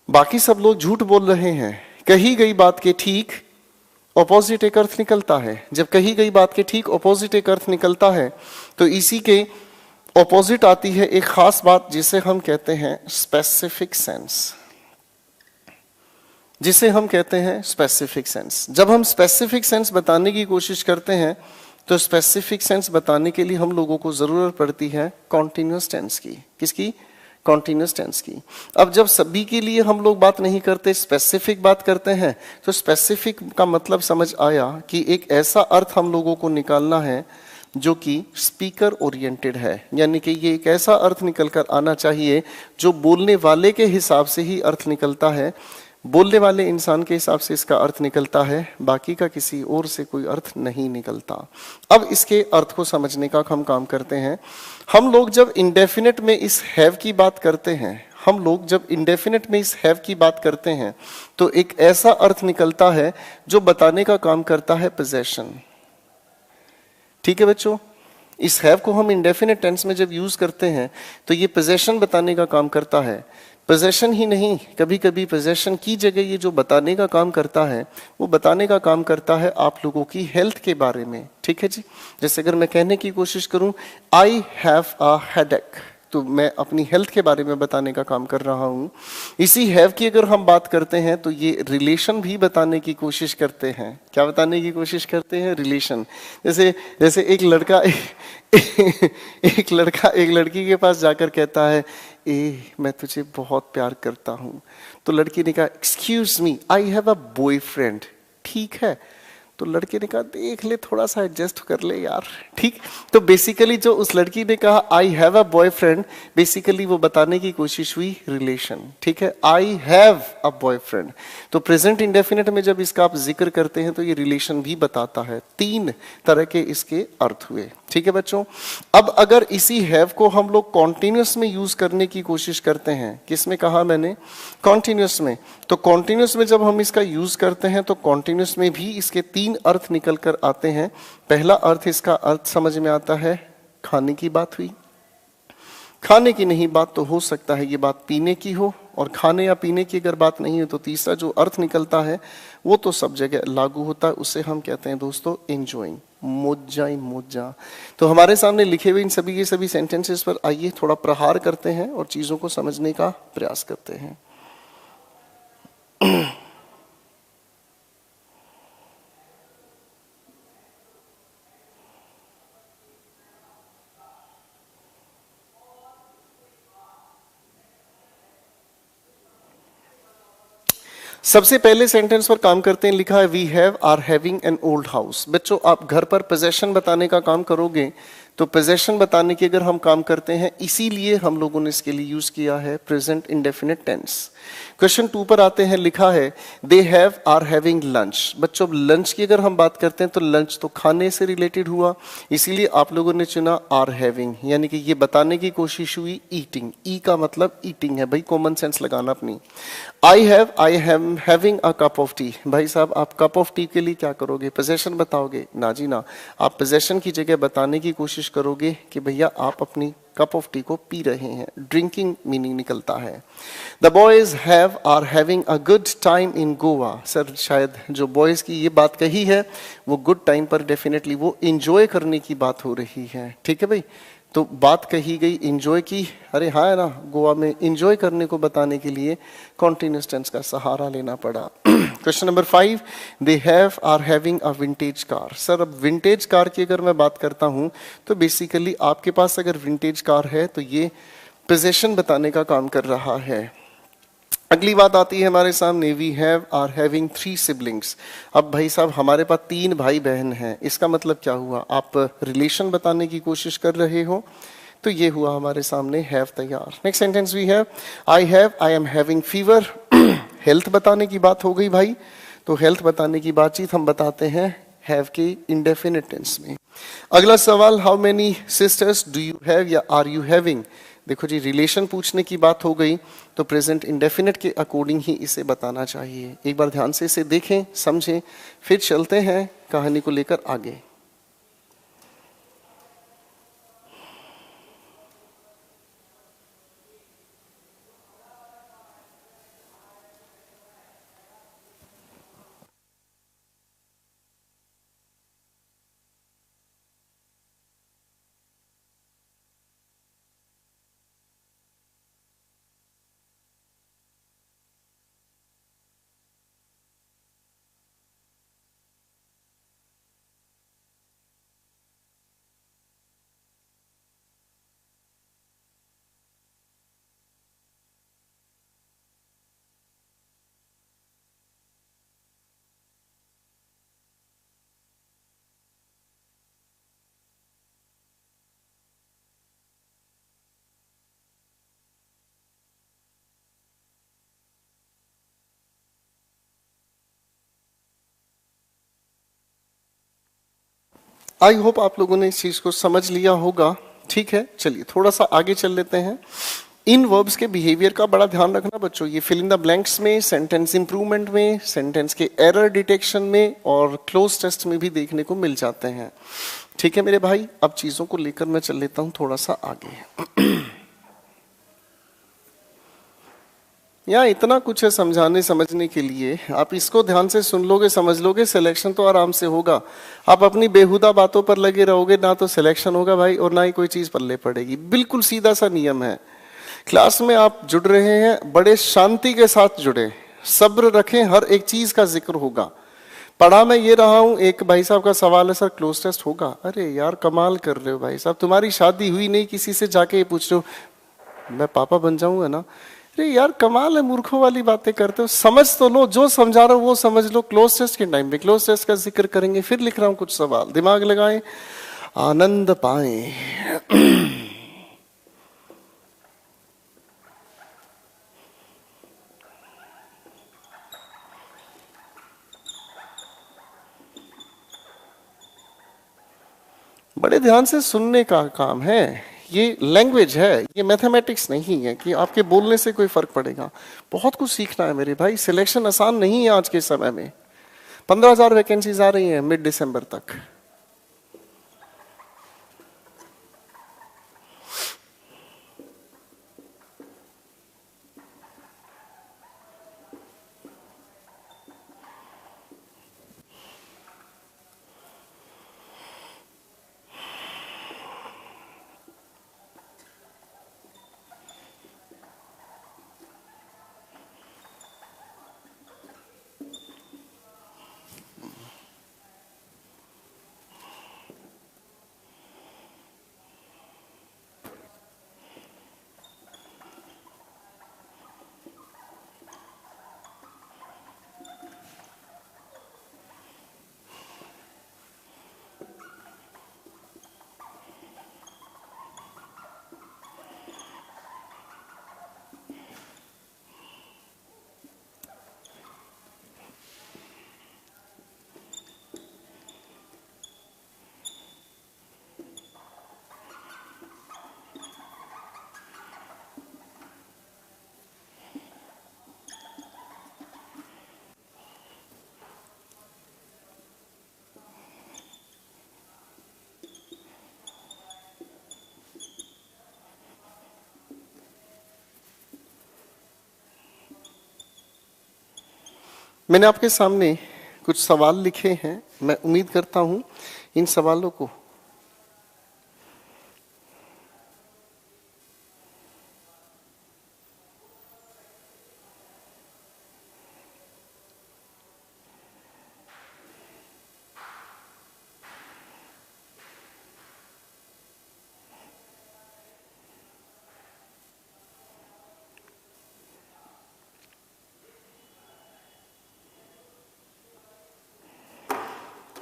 बाकी सब लोग झूठ बोल रहे हैं। कही गई बात के ठीक ऑपोजिट एक अर्थ निकलता है। जब कही गई बात के ठीक ऑपोजिट एक अर्थ निकलता है तो इसी के ऑपोजिट आती है एक खास बात जिसे हम कहते हैं स्पेसिफिक सेंस। जब हम स्पेसिफिक सेंस बताने की कोशिश करते हैं तो स्पेसिफिक सेंस बताने के लिए हम लोगों को जरूरत पड़ती है कॉन्टिन्यूअस टेंस की। किसकी? कॉन्टिन्यूअस टेंस की। अब जब सभी के लिए हम लोग बात नहीं करते, स्पेसिफिक बात करते हैं, तो स्पेसिफिक का मतलब समझ आया कि एक ऐसा अर्थ हम लोगों को निकालना है जो कि स्पीकर ओरिएंटेड है, यानी कि ये एक ऐसा अर्थ निकल कर आना चाहिए जो बोलने वाले के हिसाब से ही अर्थ निकलता है, बोलने वाले इंसान के हिसाब से इसका अर्थ निकलता है, बाकी का किसी और से कोई अर्थ नहीं निकलता। अब इसके अर्थ को समझने का हम काम करते हैं। हम लोग जब इंडेफिनिट में इस हैव की बात करते हैं तो एक ऐसा अर्थ निकलता है जो बताने का काम करता है पोजेशन। ठीक है बच्चों, इस हैव को हम इंडेफिनिट टेंस में जब यूज करते हैं तो ये पोजेशन बताने का काम करता है। पोजेशन ही नहीं, कभी कभी पोजेशन की जगह ये जो बताने का काम करता है वो बताने का काम करता है आप लोगों की हेल्थ के बारे में। ठीक है जी, जैसे अगर मैं कहने की कोशिश करूं आई हैव अ हेडेक, तो मैं अपनी हेल्थ के बारे में बताने का काम कर रहा हूं। इसी हैव की अगर हम बात करते हैं तो ये रिलेशन भी बताने की कोशिश करते हैं। क्या बताने की कोशिश करते हैं? रिलेशन। जैसे एक लड़का एक लड़की के पास जाकर कहता है मैं तुझे बहुत प्यार करता हूं, तो लड़की ने कहा excuse me I have a boyfriend. ठीक है, तो लड़के ने कहा देख ले, थोड़ा सा एडजस्ट कर ले यार। ठीक, तो बेसिकली जो उस लड़की ने कहा I have a boyfriend, basically वो बताने की कोशिश हुई रिलेशन। ठीक है, आई हैव अ बॉयफ्रेंड, तो प्रेजेंट इंडेफिनिट में जब इसका आप जिक्र करते हैं तो ये रिलेशन भी बताता है। 3 तरह के इसके अर्थ हुए। ठीक है बच्चों, अब अगर इसी हैव को हम लोग कॉन्टिन्यूअस में यूज करने की कोशिश करते हैं, किसमें कहा मैंने? कॉन्टिन्यूअस में। तो कॉन्टिन्यूअस में जब हम इसका यूज करते हैं तो कॉन्टिन्यूअस में भी इसके 3 अर्थ निकल कर आते हैं। पहला अर्थ, इसका अर्थ समझ में आता है खाने की बात हुई। खाने की नहीं बात तो हो सकता है ये बात पीने की हो, और खाने या पीने की अगर बात नहीं है तो तीसरा जो अर्थ निकलता है वो तो सब जगह लागू होता है, उसे हम कहते हैं दोस्तों एंजॉइंग, मौजा। तो हमारे सामने लिखे हुए इन सभी के सभी सेंटेंसेस पर आइए थोड़ा प्रहार करते हैं और चीजों को समझने का प्रयास करते हैं। सबसे पहले सेंटेंस पर काम करते हैं, लिखा है we have are having an old house. बच्चों आप घर पर पोजेशन बताने का काम करोगे तो पोजेशन बताने के अगर हम काम करते हैं, इसीलिए हम लोगों ने इसके लिए यूज किया है प्रेजेंट इंडेफिनिट टेंस। क्वेश्चन 2 पर आते हैं, लिखा है they have are having lunch. बच्चों लंच की अगर हम बात करते हैं तो लंच तो खाने से रिलेटेड हुआ, इसीलिए आप लोगों ने चुना आर हैविंग, यानी कि ये बताने की कोशिश हुई ईटिंग। ई का मतलब ईटिंग है भाई, कॉमन सेंस लगाना अपनी। आई am having a cup of T. भाई साहब आप कप ऑफ टी के लिए क्या करोगे, पोजेशन बताओगे? ना जी ना, आप पोजेशन की जगह बताने की कोशिश करोगे कि भैया आप अपनी कप ऑफ टी को पी रहे हैं, ड्रिंकिंग मीनिंग निकलता है। The boys have are having a good time in Goa. Sir शायद जो बॉयज की ये बात कही है वो गुड टाइम पर डेफिनेटली वो इंजॉय करने की बात हो रही है, ठीक है भाई। तो बात कही गई इंजॉय की, अरे हाँ है ना, गोवा में इंजॉय करने को बताने के लिए कॉन्टिन्यूअस टेंस का सहारा लेना पड़ा। Question number 5, they have are having a vintage car. Sir अब विंटेज कार की अगर मैं बात करता हूं तो बेसिकली आपके पास अगर विंटेज कार है तो ये पोजेशन बताने का काम कर रहा है। अगली बात आती है हमारे सामने, we have are having 3 siblings. अब भाई साहब हमारे पास 3 भाई बहन हैं, इसका मतलब क्या हुआ, आप रिलेशन बताने की कोशिश कर रहे हो, तो ये हुआ हमारे सामने हैव तैयार। Next sentence we have I am having fever. Health बताने की बात हो गई भाई, तो हेल्थ बताने की बातचीत हम बताते हैं हैव के इंडेफिनिट टेंस में। अगला सवाल, how many sisters do you have या आर यू हैविंग। देखो जी रिलेशन पूछने की बात हो गई तो प्रेजेंट इंडेफिनिट के अकॉर्डिंग ही इसे बताना चाहिए। एक बार ध्यान से इसे देखें समझें, फिर चलते हैं कहानी को लेकर आगे। आई होप आप लोगों ने इस चीज को समझ लिया होगा, ठीक है। चलिए थोड़ा सा आगे चल लेते हैं। इन वर्ब्स के बिहेवियर का बड़ा ध्यान रखना बच्चों, ये फिल इन द ब्लैंक्स में, सेंटेंस इंप्रूवमेंट में, सेंटेंस के एरर डिटेक्शन में और क्लोज टेस्ट में भी देखने को मिल जाते हैं, ठीक है मेरे भाई। अब चीजों को लेकर मैं चल लेता हूं थोड़ा सा आगे। यहाँ इतना कुछ है समझाने समझने के लिए, आप इसको ध्यान से सुन लोगे समझ लोगे, सिलेक्शन तो आराम से होगा। आप अपनी बेहुदा बातों पर लगे रहोगे ना तो सिलेक्शन होगा भाई, और ना ही कोई चीज पल्ले पड़ेगी। बिल्कुल सीधा सा नियम है। क्लास में आप जुड़ रहे हैं, बड़े शांति के साथ जुड़े, सब्र रखें, हर एक चीज का जिक्र होगा। पढ़ा मैं ये रहा हूं, एक भाई साहब का सवाल है सर क्लोज टेस्ट होगा। अरे यार कमाल कर रहे हो भाई साहब, तुम्हारी शादी हुई नहीं, किसी से जाके ये पूछ रहे हो मैं पापा बन जाऊंगा ना। अरे यार कमाल है, मूर्खों वाली बातें करते हो, समझ तो लो, जो समझा रहा हो वो समझ लो। क्लोज टेस्ट के टाइम पे क्लोज टेस्ट का जिक्र करेंगे, फिर लिख रहा हूं कुछ सवाल, दिमाग लगाएं, आनंद पाएं। बड़े ध्यान से सुनने का काम है, ये लैंग्वेज है, ये मैथमेटिक्स नहीं है कि आपके बोलने से कोई फर्क पड़ेगा। बहुत कुछ सीखना है मेरे भाई, सिलेक्शन आसान नहीं है आज के समय में। 15,000 वैकेंसीज आ रही हैं मिड दिसंबर तक। मैंने आपके सामने कुछ सवाल लिखे हैं, मैं उम्मीद करता हूं इन सवालों को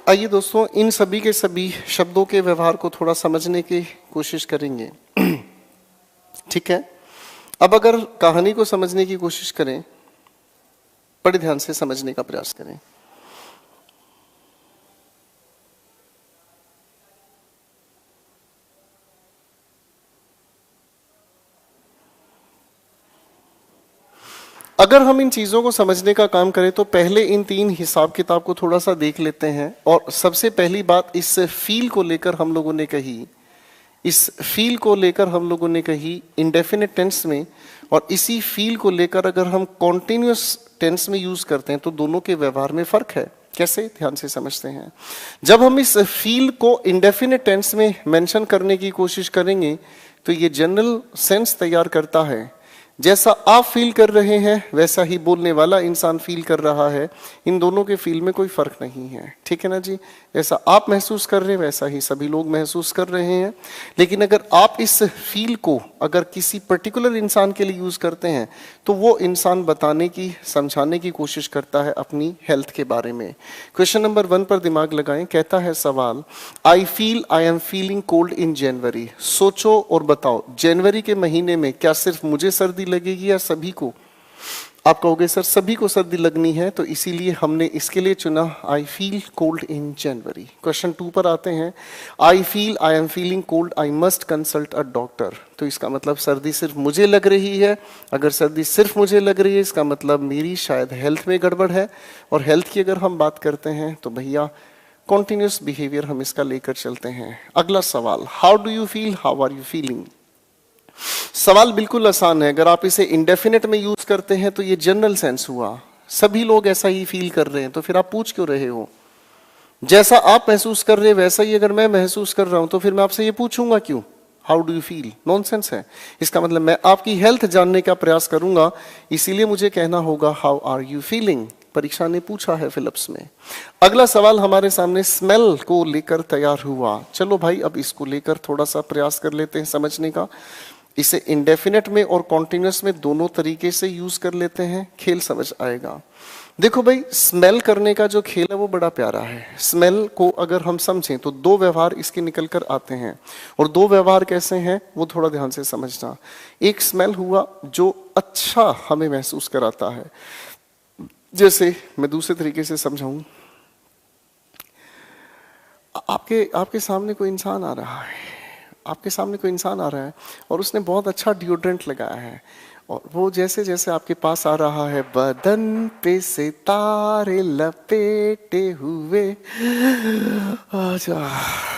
आइए दोस्तों, इन सभी के सभी शब्दों के व्यवहार को थोड़ा समझने की कोशिश करेंगे। ठीक है, अब अगर कहानी को समझने की कोशिश करें, बड़े ध्यान से समझने का प्रयास करें। अगर हम इन चीजों को समझने का काम करें तो पहले इन तीन हिसाब किताब को थोड़ा सा देख लेते हैं। और सबसे पहली बात इस फील को लेकर हम लोगों ने कही, इस फील को लेकर हम लोगों ने कही इंडेफिनिट टेंस में, और इसी फील को लेकर अगर हम कॉन्टिन्यूअस टेंस में यूज करते हैं तो दोनों के व्यवहार में फर्क है। कैसे, ध्यान से समझते हैं। जब हम इस फील को इंडेफिनिट टेंस में मेंशन करने की कोशिश करेंगे तो ये जनरल सेंस तैयार करता है, जैसा आप फील कर रहे हैं वैसा ही बोलने वाला इंसान फील कर रहा है। इन दोनों के फील में कोई फर्क नहीं है, ठीक है ना जी। जैसा आप महसूस कर रहे हैं वैसा ही सभी लोग महसूस कर रहे हैं। लेकिन अगर आप इस फील को अगर किसी पर्टिकुलर इंसान के लिए यूज करते हैं तो वो इंसान बताने की, समझाने की कोशिश करता है अपनी हेल्थ के बारे में। क्वेश्चन नंबर 1 पर दिमाग लगाएं। कहता है सवाल, I am feeling cold in January. सोचो और बताओ, जनवरी के महीने में क्या सिर्फ मुझे सर्दी लगेगी या सभी को? आप कहोगे सर सभी को सर्दी लगनी है, तो इसीलिए हमने इसके लिए चुना I feel cold in January. Question 2 पर आते हैं। I am feeling cold, I must consult a doctor. तो इसका मतलब सर्दी सिर्फ मुझे लग रही है। अगर सर्दी सिर्फ मुझे लग रही है इसका मतलब मेरी शायद हेल्थ में गड़बड़ है। और हेल्थ की अगर हम बात करते हैं तो भैया कॉन्टिन्यूस बिहेवियर हम इसका लेकर चलते हैं। अगला सवाल, how do you feel, how are you feeling. सवाल बिल्कुल आसान है। अगर आप इसे इंडेफिनिट में यूज करते हैं तो ये जनरल सेंस हुआ, सभी लोग ऐसा ही फील कर रहे हैं, तो फिर आप पूछ क्यों रहे हो? जैसा आप महसूस कर रहे हैं वैसा ही अगर मैं महसूस कर रहा हूं तो फिर मैं आपसे ये पूछूंगा क्यों, how do you feel. Nonsense है। इसका मतलब मैं आपकी हेल्थ जानने का प्रयास करूंगा, इसीलिए मुझे कहना होगा हाउ आर यू फीलिंग। परीक्षा ने पूछा है फिलिप्स में। अगला सवाल हमारे सामने स्मेल को लेकर तैयार हुआ। चलो भाई अब इसको लेकर थोड़ा सा प्रयास कर लेते हैं समझने का। इसे इंडेफिनिट में और कॉन्टिन्यूअस में दोनों तरीके से यूज कर लेते हैं, खेल समझ आएगा। देखो भाई, स्मेल करने का जो खेल है वो बड़ा प्यारा है। स्मेल को अगर हम समझें तो दो व्यवहार इसके निकल कर आते हैं, और दो व्यवहार कैसे हैं वो थोड़ा ध्यान से समझना। एक स्मेल हुआ जो अच्छा हमें महसूस कराता है। जैसे मैं दूसरे तरीके से समझाऊं, आपके सामने कोई इंसान आ रहा है, आपके सामने कोई इंसान आ रहा है और उसने बहुत अच्छा डिओड्रेंट लगाया है, और वो जैसे जैसे आपके पास आ रहा है, बदन पे सितारे लपेटे हुए आजा,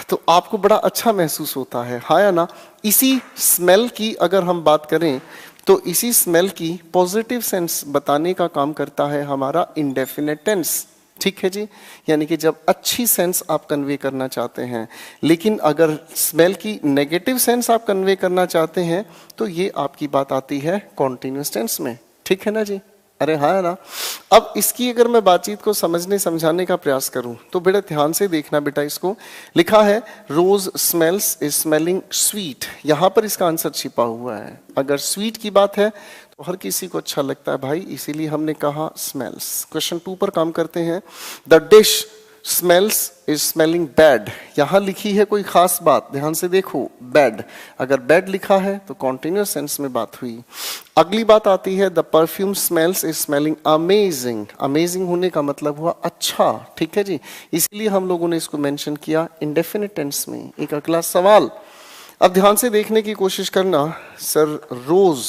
तो आपको बड़ा अच्छा महसूस होता है, हाँ या ना। इसी स्मेल की अगर हम बात करें तो इसी स्मेल की पॉजिटिव सेंस बताने का काम करता है हमारा इंडेफिनिट टेंस। ठीक है जी, यानी कि जब अच्छी सेंस आप कन्वे करना चाहते हैं। लेकिन अगर स्मेल की नेगेटिव सेंस आप कन्वे करना चाहते हैं तो ये आपकी बात आती है कॉन्टिन्यूअस टेंस में। ठीक है ना जी, अरे हाँ ना। अब इसकी अगर मैं बातचीत को समझने समझाने का प्रयास करूं तो बेटा ध्यान से देखना बेटा। इसको लिखा है रोज स्मेल्स इज स्मेलिंग स्वीट, यहां पर इसका आंसर छिपा हुआ है। अगर स्वीट की बात है तो हर किसी को अच्छा लगता है भाई, इसीलिए हमने कहा स्मेल्स। क्वेश्चन 2 पर काम करते हैं। The dish smells is smelling bad, यहां लिखी है कोई खास बात, ध्यान से देखो, बैड। अगर बैड लिखा है तो कॉन्टिन्यूअस सेंस में बात हुई। अगली बात आती है the perfume smells is smelling amazing, amazing होने का मतलब हुआ अच्छा। ठीक है जी, इसलिए हम लोगों ने इसको मेंशन किया इंडेफिनिट टेंस में। एक अगला सवाल, अब ध्यान से देखने की कोशिश करना। सर रोज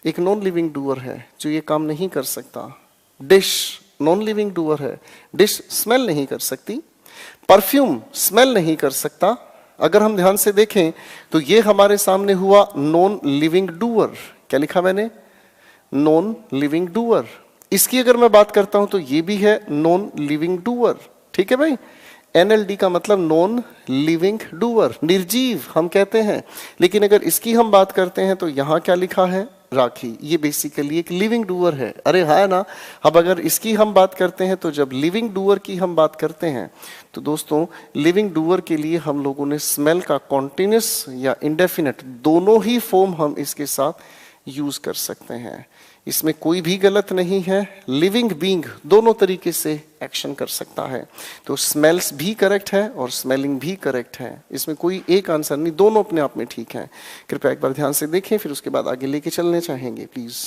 एक नॉन लिविंग डूअर है जो ये काम नहीं कर सकता। डिश नॉन लिविंग डूअर है, डिश स्मेल नहीं कर सकती, परफ्यूम स्मेल नहीं कर सकता। अगर हम ध्यान से देखें तो ये हमारे सामने हुआ नॉन लिविंग डूअर। क्या लिखा मैंने? Non living doer. इसकी अगर मैं बात करता हूं तो ये भी है नॉन लिविंग डूअर, ठीक है भाई। NLD का मतलब नॉन लिविंग डूअर, निर्जीव हम कहते हैं। लेकिन अगर इसकी हम बात करते हैं तो यहां क्या लिखा है, राखी, ये बेसिकली एक लिविंग डूअर है। अरे हाँ ना। अब अगर इसकी हम बात करते हैं तो जब लिविंग डूअर की हम बात करते हैं तो दोस्तों लिविंग डूअर के लिए हम लोगों ने स्मेल का कॉन्टिन्यूस या इंडेफिनेट दोनों ही फॉर्म हम इसके साथ यूज कर सकते हैं। इसमें कोई भी गलत नहीं है। लिविंग बीइंग दोनों तरीके से एक्शन कर सकता है। तो स्मेल्स भी करेक्ट है और स्मेलिंग भी करेक्ट है, इसमें कोई एक आंसर नहीं, दोनों अपने आप में ठीक है। कृपया एक बार ध्यान से देखें, फिर उसके बाद आगे लेके चलने चाहेंगे प्लीज।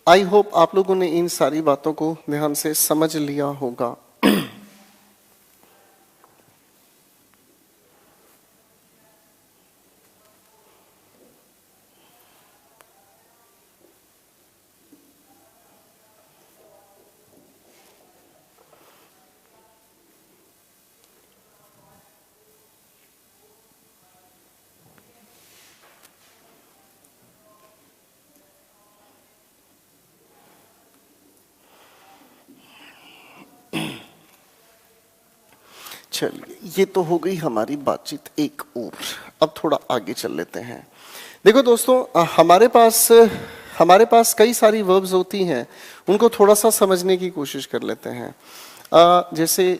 आई होप आप लोगों ने इन सारी बातों को ध्यान से समझ लिया होगा। चलिए, ये तो हो गई हमारी बातचीत एक और। अब थोड़ा आगे चल लेते हैं। देखो दोस्तों, हमारे पास कई सारी वर्ब्स होती हैं, उनको थोड़ा सा समझने की कोशिश कर लेते हैं। जैसे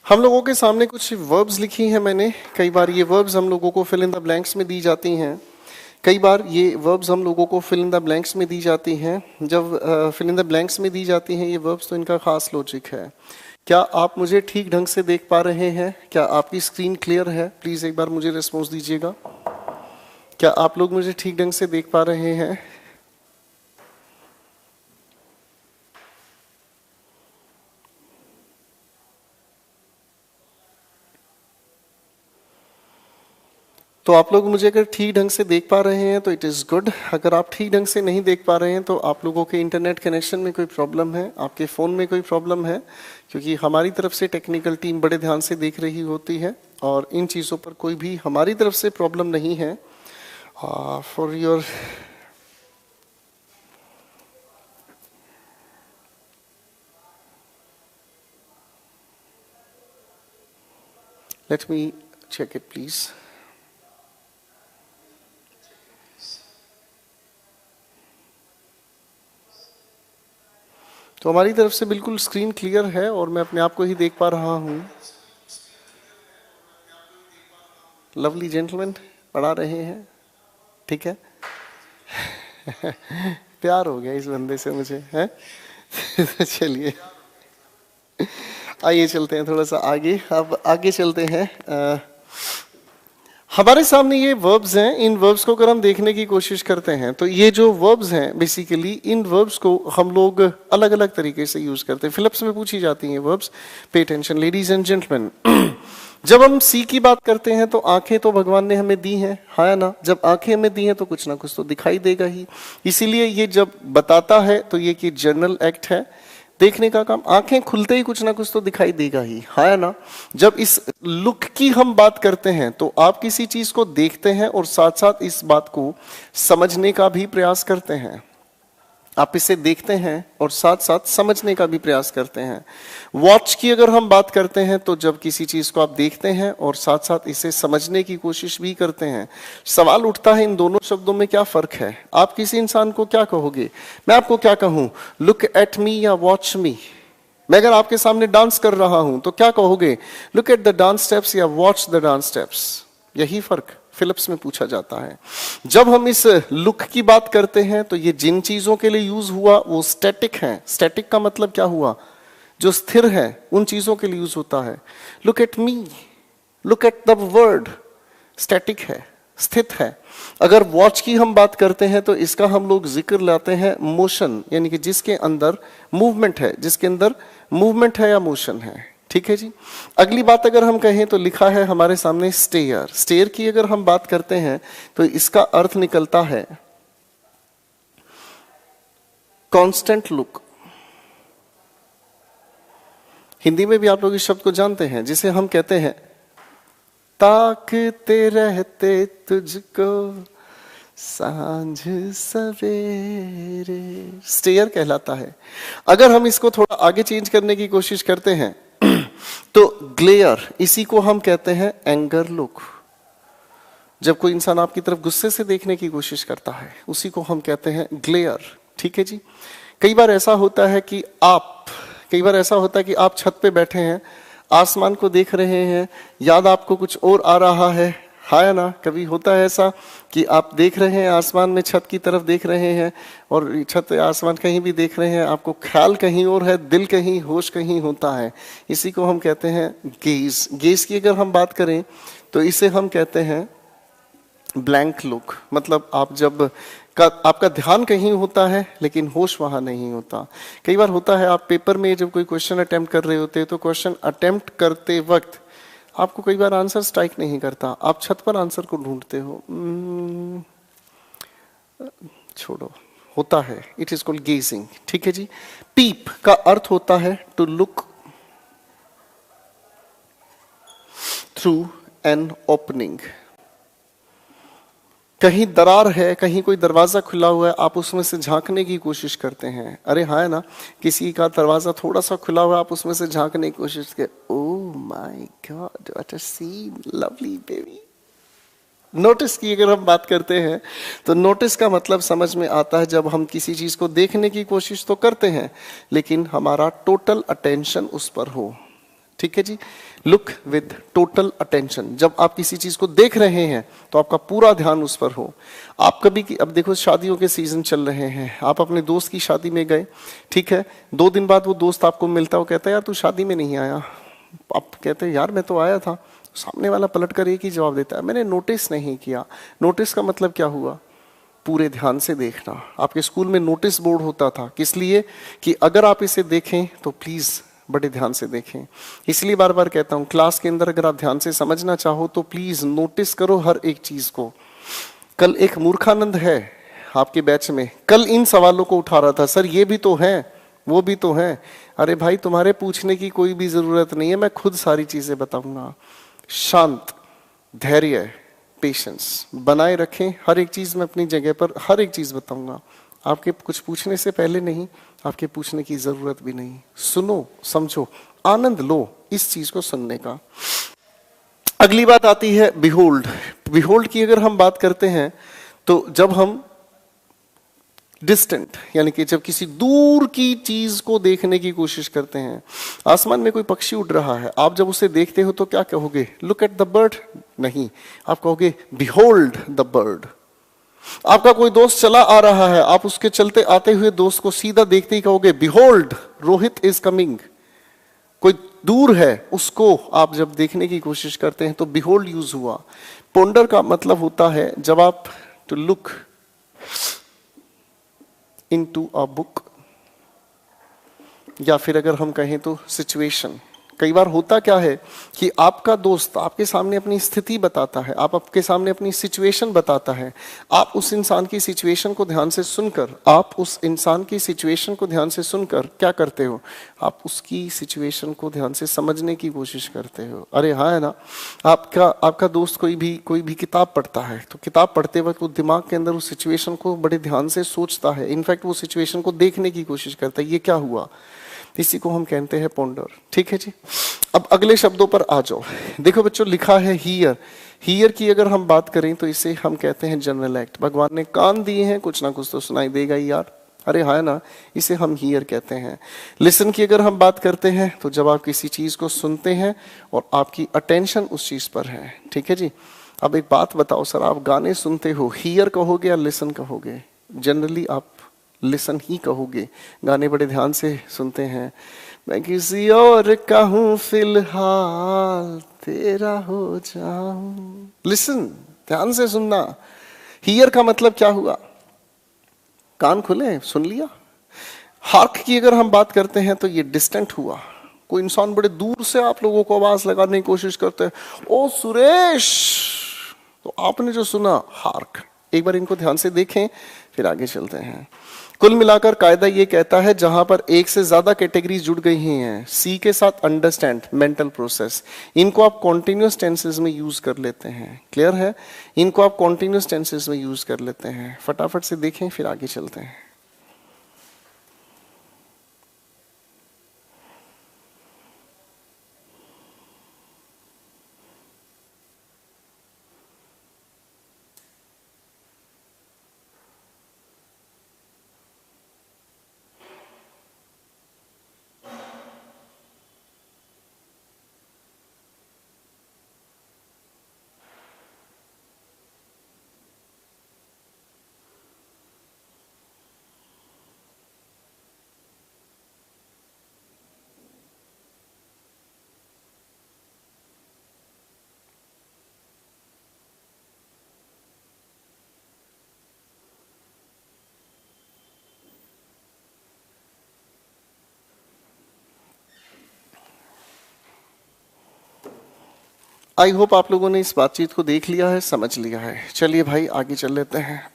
हम लोगों के सामने कुछ वर्ब्स लिखी हैं मैंने। कई बार ये वर्ब्स हम लोगों को फिल इन द ब्लैंक्स में दी जाती हैं। कई बार ये वर्ब्स हम लोगों को फिल इन द ब्लैंक्स में दी जाती हैं। जब फिल इन द ब्लैंक्स में दी जाती हैं ये वर्ब्स, तो इनका खास लॉजिक है। क्या आप मुझे ठीक ढंग से देख पा रहे हैं? क्या आपकी स्क्रीन क्लियर है? प्लीज एक बार मुझे रिस्पॉन्स दीजिएगा। क्या आप लोग मुझे ठीक ढंग से देख पा रहे हैं? तो आप लोग मुझे अगर ठीक ढंग से देख पा रहे हैं तो इट इज़ गुड। अगर आप ठीक ढंग से नहीं देख पा रहे हैं तो आप लोगों के इंटरनेट कनेक्शन में कोई प्रॉब्लम है, आपके फ़ोन में कोई प्रॉब्लम है, क्योंकि हमारी तरफ से टेक्निकल टीम बड़े ध्यान से देख रही होती है और इन चीज़ों पर कोई भी हमारी तरफ से प्रॉब्लम नहीं है। For your let me check it please. तो हमारी तरफ से बिल्कुल स्क्रीन क्लियर है और मैं अपने आप को ही देख पा रहा हूँ। लवली जेंटलमैन पढ़ा रहे हैं, ठीक है। प्यार हो गया इस बंदे से मुझे, है। चलिए आइए चलते हैं थोड़ा सा आगे। अब आगे चलते हैं। हमारे सामने ये वर्ब्स हैं। इन वर्ब्स को अगर हम देखने की कोशिश करते हैं तो ये जो वर्ब्स हैं बेसिकली इन वर्ब्स को हम लोग अलग अलग तरीके से यूज करते हैं। फिलिप्स में पूछी जाती हैं verbs. Pay attention ladies and gentleman. जब हम सी की बात करते हैं तो आंखें तो भगवान ने हमें दी हैं, हाँ या ना। जब आंखें हमें दी हैं तो कुछ ना कुछ तो दिखाई देगा ही। इसीलिए ये जब बताता है तो ये कि जनरल एक्ट है देखने का काम। आंखें खुलते ही कुछ ना कुछ तो दिखाई देगा ही, हाँ या ना। जब इस लुक की हम बात करते हैं तो आप किसी चीज को देखते हैं और साथ साथ इस बात को समझने का भी प्रयास करते हैं। आप इसे देखते हैं और साथ साथ समझने का भी प्रयास करते हैं। वॉच की अगर हम बात करते हैं तो जब किसी चीज को आप देखते हैं और साथ साथ इसे समझने की कोशिश भी करते हैं। सवाल उठता है इन दोनों शब्दों में क्या फर्क है। आप किसी इंसान को क्या कहोगे? मैं आपको क्या कहूं, लुक एट मी या वॉच मी? मैं अगर आपके सामने डांस कर रहा हूं तो क्या कहोगे, look at the dance steps या वॉच द डांस स्टेप्स? यही फर्क फिलिप्स में पूछा जाता है। जब हम इस लुक की बात करते हैं तो ये जिन चीजों के लिए यूज हुआ वो स्टैटिक है। स्टैटिक का मतलब क्या हुआ, जो स्थिर है, उन चीजों के लिए यूज होता है। Look at me, look at the word, static है, स्थित है। अगर वॉच की हम बात करते हैं तो इसका हम लोग जिक्र लाते हैं मोशन, यानी कि जिसके अंदर मूवमेंट है, जिसके अंदर मूवमेंट है या मोशन है, ठीक है जी। अगली बात अगर हम कहें तो लिखा है हमारे सामने स्टेयर। स्टेयर की अगर हम बात करते हैं तो इसका अर्थ निकलता है कांस्टेंट लुक। हिंदी में भी आप लोग इस शब्द को जानते हैं, जिसे हम कहते हैं ताकते रहते तुझको सांझ सवेरे, स्टेयर कहलाता है। अगर हम इसको थोड़ा आगे चेंज करने की कोशिश करते हैं तो ग्लेयर, इसी को हम कहते हैं एंगर लुक। जब कोई इंसान आपकी तरफ गुस्से से देखने की कोशिश करता है उसी को हम कहते हैं ग्लेयर, ठीक है जी। कई बार ऐसा होता है कि आप छत पे बैठे हैं, आसमान को देख रहे हैं, याद आपको कुछ और आ रहा है, हाँ या ना। कभी होता है ऐसा कि आप देख रहे हैं आसमान में, छत की तरफ देख रहे हैं और छत आसमान कहीं भी देख रहे हैं, आपको ख्याल कहीं और है, दिल कहीं, होश कहीं होता है। इसी को हम कहते हैं गेज। गेज की अगर हम बात करें तो इसे हम कहते हैं ब्लैंक लुक। मतलब आपका ध्यान कहीं होता है लेकिन होश वहां नहीं होता। कई बार होता है आप पेपर में जब कोई क्वेश्चन अटेम्प्ट कर रहे होते हैं तो क्वेश्चन अटेम्प्ट करते वक्त आपको कई बार आंसर स्ट्राइक नहीं करता, आप छत पर आंसर को ढूंढते हो। छोड़ो, होता है, इट इज कॉल्ड गेजिंग, ठीक है जी। पीप का अर्थ होता है to look through an opening. कहीं दरार है, कहीं कोई दरवाजा खुला हुआ है, आप उसमें से झांकने की कोशिश करते हैं। अरे हाँ है ना, किसी का दरवाजा थोड़ा सा खुला हुआ है, आप उसमें से झांकने की कोशिश करते, oh my god what a scene, lovely baby. Notice की अगर हम बात करते हैं तो नोटिस का मतलब समझ में आता है जब हम किसी चीज को देखने की कोशिश तो करते हैं लेकिन हमारा टोटल अटेंशन उस पर हो, ठीक है जी। लुक विद टोटल अटेंशन, जब आप किसी चीज को देख रहे हैं तो आपका पूरा ध्यान उस पर हो। आप कभी अब देखो शादियों के सीजन चल रहे हैं, आप अपने दोस्त की शादी में गए, ठीक है, 2 दिन बाद वो दोस्त आपको मिलता है, वो कहता है यार तू शादी में नहीं आया। आप कहते हैं यार मैं तो आया था। सामने वाला पलट कर एक ही जवाब देता है, मैंने नोटिस नहीं किया। नोटिस का मतलब क्या हुआ? पूरे ध्यान से देखना। आपके स्कूल में नोटिस बोर्ड होता था, किस लिए? कि अगर आप इसे देखें तो प्लीज बड़े ध्यान से देखें। इसलिए बार बार कहता हूं, क्लास के अंदर अगर आप ध्यान से समझना चाहो तो प्लीज नोटिस करो हर एक चीज को। कल एक मूर्खानंद है आपके बैच में, कल इन सवालों को उठा रहा था, सर ये भी तो है, वो भी तो है। अरे भाई, तुम्हारे पूछने की कोई भी जरूरत नहीं है, मैं खुद सारी चीजें बताऊंगा। शांत, धैर्य, पेशेंस बनाए रखें। हर एक चीज में अपनी जगह पर, हर एक चीज बताऊंगा। आपके कुछ पूछने से पहले नहीं, आपके पूछने की जरूरत भी नहीं। सुनो, समझो, आनंद लो इस चीज को सुनने का। अगली बात आती है बिहोल्ड। बिहोल्ड की अगर हम बात करते हैं तो जब हम डिस्टेंट, यानी कि जब किसी दूर की चीज को देखने की कोशिश करते हैं, आसमान में कोई पक्षी उड़ रहा है, आप जब उसे देखते हो तो क्या कहोगे? Look at the bird? नहीं, आप कहोगे बिहोल्ड द बर्ड। आपका कोई दोस्त चला आ रहा है, आप उसके चलते आते हुए दोस्त को सीधा देखते ही कहोगे बिहोल्ड रोहित इज कमिंग। कोई दूर है, उसको आप जब देखने की कोशिश करते हैं तो बिहोल्ड यूज हुआ। पोंडर का मतलब होता है जब आप to look into a book, या फिर अगर हम कहें तो सिचुएशन। कई बार होता क्या है कि आपका दोस्त आपके सामने अपनी स्थिति बताता है, आप आपके सामने अपनी सिचुएशन बताता है। आप उस इंसान की सिचुएशन को ध्यान से सुनकर, क्या करते हो? आप उसकी सिचुएशन को ध्यान से समझने की कोशिश करते हो। अरे हाँ, है ना? आपका दोस्त कोई भी किताब पढ़ता है, तो किताब पढ़ते वक्त वो दिमाग के अंदर उस सिचुएशन को बड़े ध्यान से सोचता है। इनफैक्ट वो सिचुएशन को देखने की कोशिश करता है, ये क्या हुआ। इसी को हम कहते हैं पोंडर। ठीक है जी। अब अगले शब्दों पर आ जाओ। देखो बच्चों, लिखा है हियर। हियर की अगर हम बात करें तो इसे हम कहते हैं जनरल एक्ट। भगवान ने कान दिए हैं, कुछ ना कुछ तो सुनाई देगा ही यार। अरे हाँ ना, इसे हम हियर कहते हैं। लिसन की अगर हम बात करते हैं तो जब आप किसी चीज को सुनते हैं और आपकी अटेंशन उस चीज पर है। ठीक है जी। अब एक बात बताओ सर, आप गाने सुनते हो, हियर कहोगे या लिसन कहोगे? जनरली आप लिसन ही कहोगे। गाने बड़े ध्यान से सुनते हैं। मैं किसी और का हूं फिलहाल, तेरा हो जाऊं। लिसन, ध्यान से सुनना। हियर का मतलब क्या हुआ? कान खुले, सुन लिया। हार्क की अगर हम बात करते हैं तो ये डिस्टेंट हुआ। कोई इंसान बड़े दूर से आप लोगों को आवाज लगाने की कोशिश करते हैं, ओ सुरेश, तो आपने जो सुना हार्क। एक बार इनको ध्यान से देखें, फिर आगे चलते हैं। कुल मिलाकर कायदा ये कहता है, जहां पर एक से ज्यादा कैटेगरीज जुड़ गई हैं, सी के साथ अंडरस्टैंड, मेंटल प्रोसेस, इनको आप कॉन्टिन्यूअस टेंसेस में यूज कर लेते हैं। क्लियर है? इनको आप कॉन्टिन्यूअस टेंसेस में यूज कर लेते हैं। फटाफट से देखें, फिर आगे चलते हैं। आई होप आप लोगों ने इस बातचीत को देख लिया है, समझ लिया है। चलिए भाई, आगे चल लेते हैं।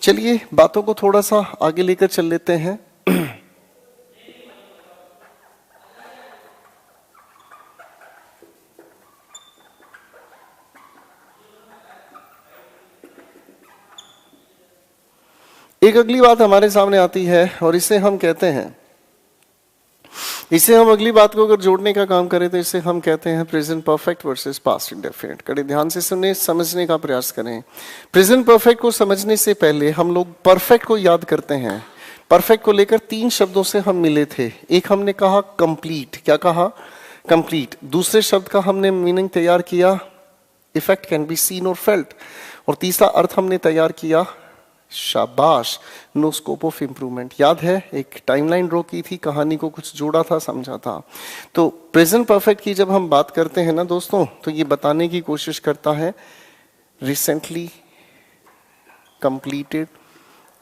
चलिए बातों को थोड़ा सा आगे लेकर चल लेते हैं। एक अगली बात हमारे सामने आती है और इसे हम कहते हैं, इसे हम अगली बात को अगर जोड़ने का काम करें तो इसे हम कहते हैं present perfect versus past indefinite. कड़े ध्यान से सुने, समझने का प्रयास करें। प्रेजेंट परफेक्ट को समझने से पहले हम लोग परफेक्ट को याद करते हैं। परफेक्ट को लेकर 3 शब्दों से हम मिले थे। एक हमने कहा कंप्लीट। क्या कहा? कंप्लीट। दूसरे शब्द का हमने मीनिंग तैयार किया, इफेक्ट कैन बी सीन और फेल्ट। और तीसरा अर्थ हमने तैयार किया, शाबाश, नो स्कोप ऑफ इंप्रूवमेंट। याद है, एक टाइमलाइन ड्रॉ की थी, कहानी को कुछ जोड़ा था, समझा था। तो प्रेजेंट परफेक्ट की जब हम बात करते हैं ना दोस्तों, तो ये बताने की कोशिश करता है रिसेंटली कंप्लीटेड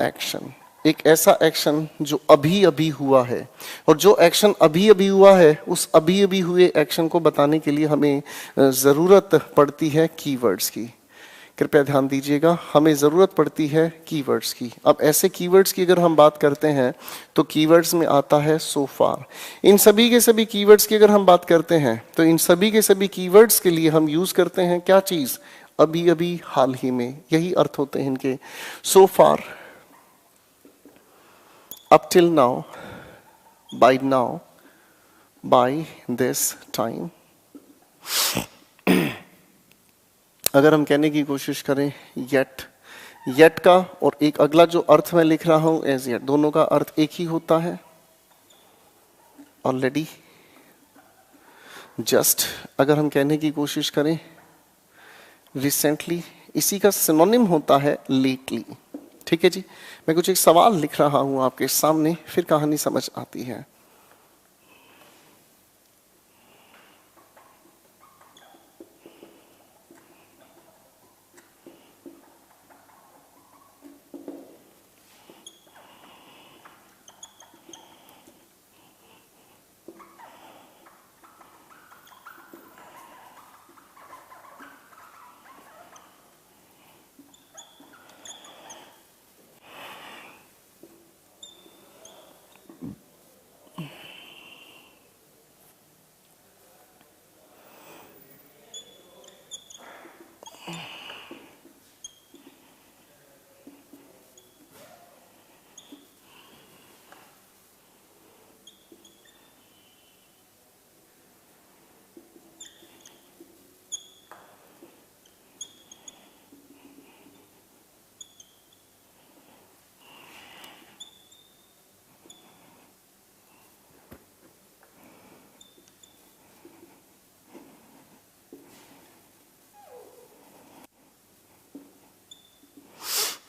एक्शन, एक ऐसा एक्शन जो अभी अभी हुआ है। और जो एक्शन अभी अभी हुआ है, उस अभी अभी हुए एक्शन को बताने के लिए हमें जरूरत पड़ती है कीवर्ड्स की। कृपया ध्यान दीजिएगा, हमें जरूरत पड़ती है कीवर्ड्स की। अब ऐसे कीवर्ड्स की अगर हम बात करते हैं तो कीवर्ड्स में आता है सो फार। इन सभी के सभी कीवर्ड्स की अगर हम बात करते हैं तो इन सभी के सभी कीवर्ड्स के लिए हम यूज करते हैं क्या चीज, अभी अभी, हाल ही में। यही अर्थ होते हैं इनके। सो फार, up till now, by now, by this time। अगर हम कहने की कोशिश करें yet, yet का और एक अगला जो अर्थ मैं लिख रहा हूं as yet, दोनों का अर्थ एक ही होता है, ऑलरेडी। जस्ट अगर हम कहने की कोशिश करें रिसेंटली, इसी का सिनोनिम होता है लेटली। ठीक है जी, मैं कुछ एक सवाल लिख रहा हूं आपके सामने, फिर कहानी समझ आती है।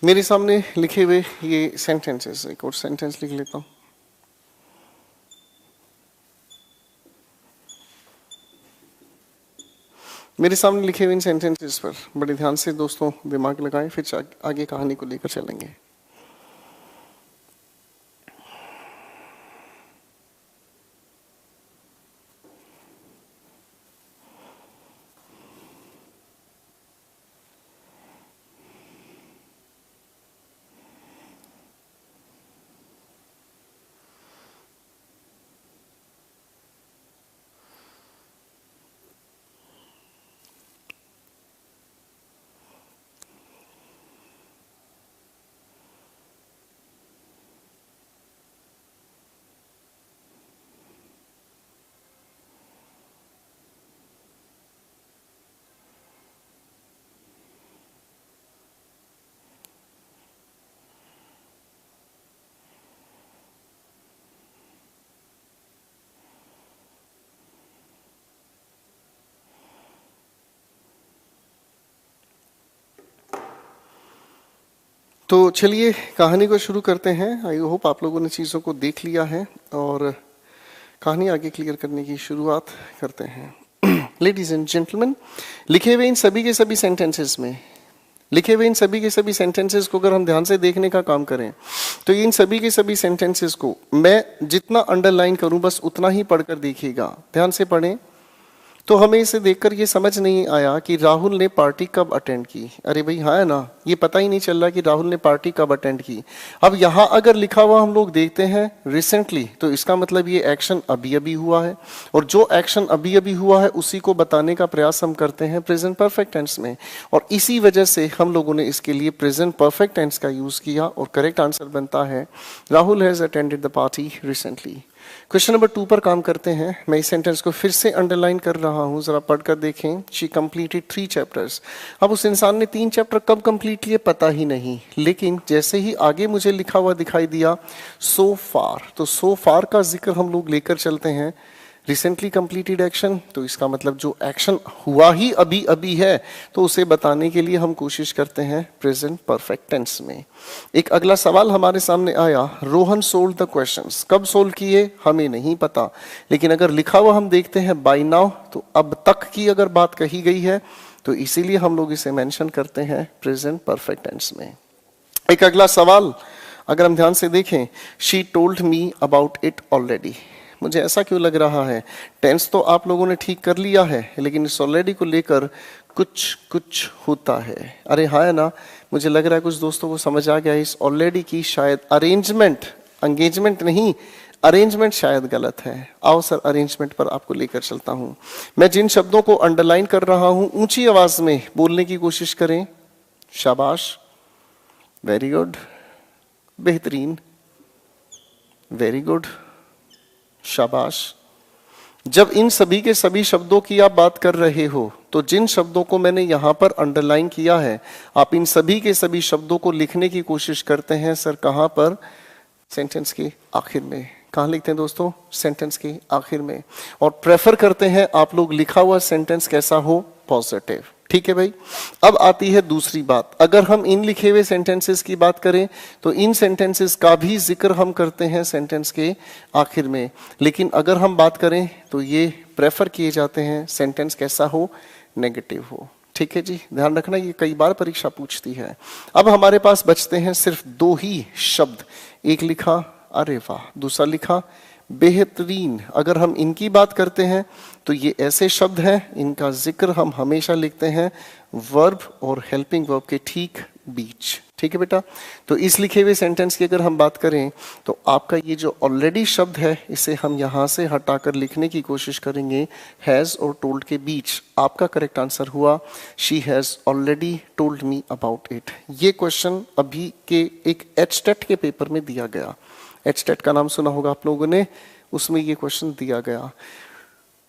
मेरे सामने लिखे हुए ये सेंटेंसेस, एक और सेंटेंस लिख लेता हूं। मेरे सामने लिखे हुए इन सेंटेंसेस पर बड़े ध्यान से दोस्तों दिमाग लगाएं, फिर आगे कहानी को लेकर चलेंगे। तो चलिए कहानी को शुरू करते हैं। आई होप आप लोगों ने चीज़ों को देख लिया है और कहानी आगे क्लियर करने की शुरुआत करते हैं। लेडीज एंड जेंटलमैन, लिखे हुए इन सभी के सभी सेंटेंसेस में, लिखे हुए इन सभी के सभी सेंटेंसेस को अगर हम ध्यान से देखने का काम करें तो इन सभी के सभी सेंटेंसेस को मैं जितना अंडरलाइन करूं बस उतना ही पढ़कर देखिएगा। ध्यान से पढ़ें। तो हमें इसे देखकर ये समझ नहीं आया कि राहुल ने पार्टी कब अटेंड की। अरे भाई हाँ है ना, ये पता ही नहीं चल रहा कि राहुल ने पार्टी कब अटेंड की। अब यहाँ अगर लिखा हुआ हम लोग देखते हैं रिसेंटली, तो इसका मतलब ये एक्शन अभी अभी हुआ है, और जो एक्शन अभी अभी हुआ है उसी को बताने का प्रयास हम करते हैं प्रेजेंट परफेक्ट टेंस में, और इसी वजह से हम लोगों ने इसके लिए प्रेजेंट परफेक्ट टेंस का यूज किया। और करेक्ट आंसर बनता है Rahul has attended the party recently. Question number 2 पर काम करते हैं। मैं इस सेंटेंस को फिर से अंडरलाइन कर रहा हूं, जरा पढ़कर देखें। She completed 3 chapters. अब उस इंसान ने 3 चैप्टर कब कंप्लीट किए पता ही नहीं, लेकिन जैसे ही आगे मुझे लिखा हुआ दिखाई दिया सो फार, तो सो फार का जिक्र हम लोग लेकर चलते हैं रिसेंटली कंप्लीटेड एक्शन, तो इसका मतलब जो एक्शन हुआ ही अभी अभी है, तो उसे बताने के लिए हम कोशिश करते हैं प्रेजेंट परफेक्ट टेंस में। एक अगला सवाल हमारे सामने आया, रोहन सोल्व द क्वेश्चंस। कब सोल्व किए हमें नहीं पता, लेकिन अगर लिखा हुआ हम देखते हैं बाय नाउ, तो अब तक की अगर बात कही गई है तो इसीलिए हम लोग इसे मेंशन करते हैं प्रेजेंट परफेक्ट टेंस में। एक अगला सवाल अगर हम ध्यान से देखें, she told me about it already. मुझे ऐसा क्यों लग रहा है, टेंस तो आप लोगों ने ठीक कर लिया है, लेकिन इस ऑलरेडी को लेकर कुछ कुछ होता है। अरे हाँ है ना, मुझे लग रहा है कुछ दोस्तों को समझ आ गया इस ऑलरेडी की शायद अरेंजमेंट, एंगेजमेंट नहीं, अरेंजमेंट शायद गलत है। आओ सर अरेंजमेंट पर आपको लेकर चलता हूं। मैं जिन शब्दों को अंडरलाइन कर रहा हूं ऊंची आवाज में बोलने की कोशिश करें। शाबाश, वेरी गुड, बेहतरीन, वेरी गुड, शाबाश। जब इन सभी के सभी शब्दों की आप बात कर रहे हो, तो जिन शब्दों को मैंने यहां पर अंडरलाइन किया है, आप इन सभी के सभी शब्दों को लिखने की कोशिश करते हैं। सर कहां पर? सेंटेंस के आखिर में। कहां लिखते हैं दोस्तों? सेंटेंस के आखिर में। और प्रेफर करते हैं आप लोग लिखा हुआ सेंटेंस कैसा हो? पॉजिटिव। ठीक है भाई। अब आती है दूसरी बात, अगर हम इन लिखे हुए सेंटेंसेस की बात करें तो इन सेंटेंसेस का भी जिक्र हम करते हैं सेंटेंस के आखिर में, लेकिन अगर हम बात करें तो ये प्रेफर किए जाते हैं सेंटेंस कैसा हो? नेगेटिव हो। ठीक है जी, ध्यान रखना, ये कई बार परीक्षा पूछती है। अब हमारे पास बचते हैं सिर्फ दो ही शब्द, एक लिखा अरे वाह, दूसरा लिखा बेहतरीन। अगर हम इनकी बात करते हैं तो ये ऐसे शब्द हैं, इनका जिक्र हम हमेशा लिखते हैं वर्ब और हेल्पिंग वर्ब के ठीक बीच। ठीक है बेटा, तो इस लिखे हुए सेंटेंस की अगर हम बात करें तो आपका ये जो ऑलरेडी शब्द है इसे हम यहां से हटाकर लिखने की कोशिश करेंगे हैज और टोल्ड के बीच। आपका करेक्ट आंसर हुआ she has already told me about it. ये क्वेश्चन अभी के एक एचटेट के पेपर में दिया गया। एचटेट का नाम सुना होगा आप लोगों ने, उसमें ये क्वेश्चन दिया गया।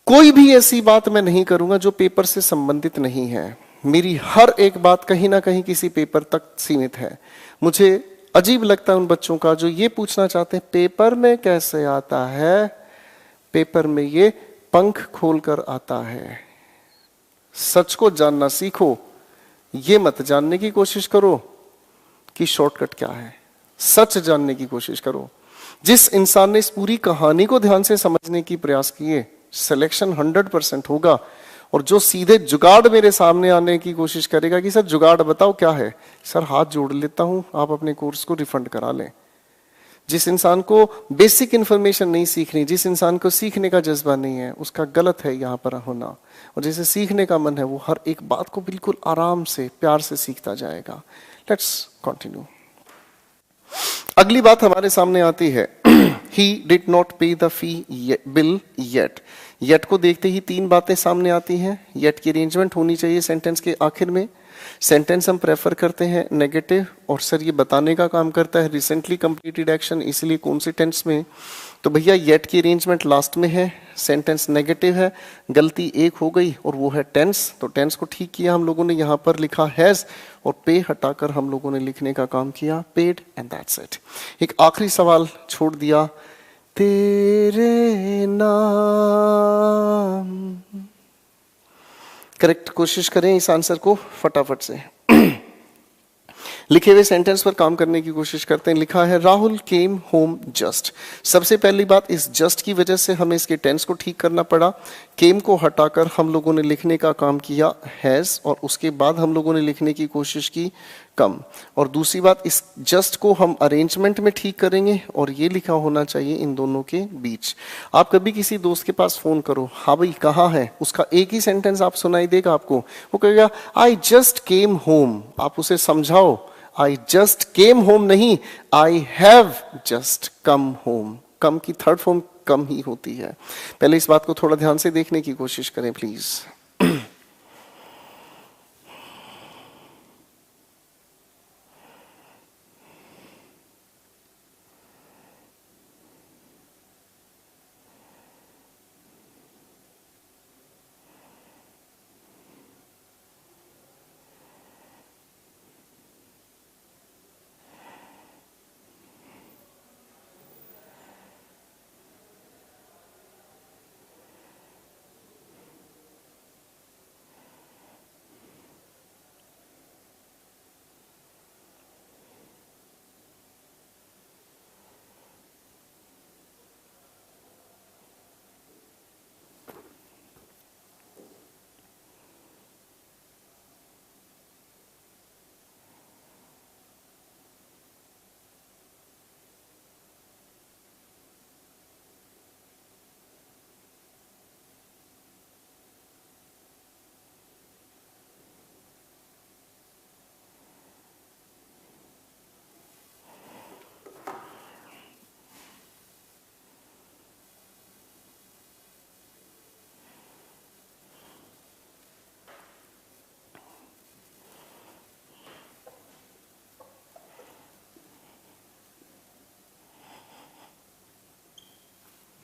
कोई भी ऐसी बात मैं नहीं करूंगा जो पेपर से संबंधित नहीं है। मेरी हर एक बात कहीं ना कहीं किसी पेपर तक सीमित है। मुझे अजीब लगता है उन बच्चों का जो ये पूछना चाहते हैं पेपर में कैसे आता है, पेपर में ये पंख खोलकर आता है। सच को जानना सीखो, ये मत जानने की कोशिश करो कि शॉर्टकट क्या है। सच जानने की कोशिश करो। जिस इंसान ने इस पूरी कहानी को ध्यान से समझने की प्रयास किए, सिलेक्शन 100% होगा। और जो सीधे जुगाड़ मेरे सामने आने की कोशिश करेगा कि सर जुगाड़ बताओ क्या है, सर हाथ जोड़ लेता हूं, आप अपने कोर्स को रिफंड करा लें। जिस इंसान को बेसिक इंफॉर्मेशन नहीं सीखनी, जिस इंसान को सीखने का जज्बा नहीं है, उसका गलत है यहाँ पर होना। और जिसे सीखने का मन है वो हर एक बात को बिल्कुल आराम से प्यार से सीखता जाएगा। Let's continue. अगली बात हमारे सामने आती है, ही डिड नॉट पे the fee bill yet. Yet को देखते ही तीन बातें सामने आती हैं। येट की अरेंजमेंट होनी चाहिए सेंटेंस के आखिर में। सेंटेंस हम प्रेफर करते हैं नेगेटिव, और सर ये बताने का काम करता है रिसेंटली कंप्लीटेड एक्शन, इसलिए कौन से टेंस में? तो भैया येट की अरेंजमेंट लास्ट में है, सेंटेंस नेगेटिव है, गलती एक हो गई और वो है टेंस। तो टेंस को ठीक किया हम लोगों ने, यहाँ पर लिखा हैज और पे हटाकर हम लोगों ने लिखने का काम किया पेड, एंड दैट्स इट। एक आखिरी सवाल छोड़ दिया, तेरे नाम। करेक्ट कोशिश करें इस आंसर को फटाफट से। लिखे हुए सेंटेंस पर काम करने की कोशिश करते हैं। लिखा है राहुल केम होम जस्ट। सबसे पहली बात, इस जस्ट की वजह से हमें इसके टेंस को ठीक करना पड़ा। केम को हटाकर हम लोगों ने लिखने का काम किया हैज, और उसके बाद हम लोगों ने लिखने की कोशिश की कम। और दूसरी बात, इस जस्ट को हम अरेंजमेंट में ठीक करेंगे और ये लिखा होना चाहिए इन दोनों के बीच। आप कभी किसी दोस्त के पास फोन करो, हाँ भाई कहाँ है, उसका एक ही सेंटेंस आप सुनाई देगा आपको, वो कहेगा आई जस्ट केम होम। आप उसे समझाओ, आई जस्ट केम होम नहीं, I have just come home. Come की थर्ड फॉर्म कम ही होती है। पहले इस बात को थोड़ा ध्यान से देखने की कोशिश करें प्लीज।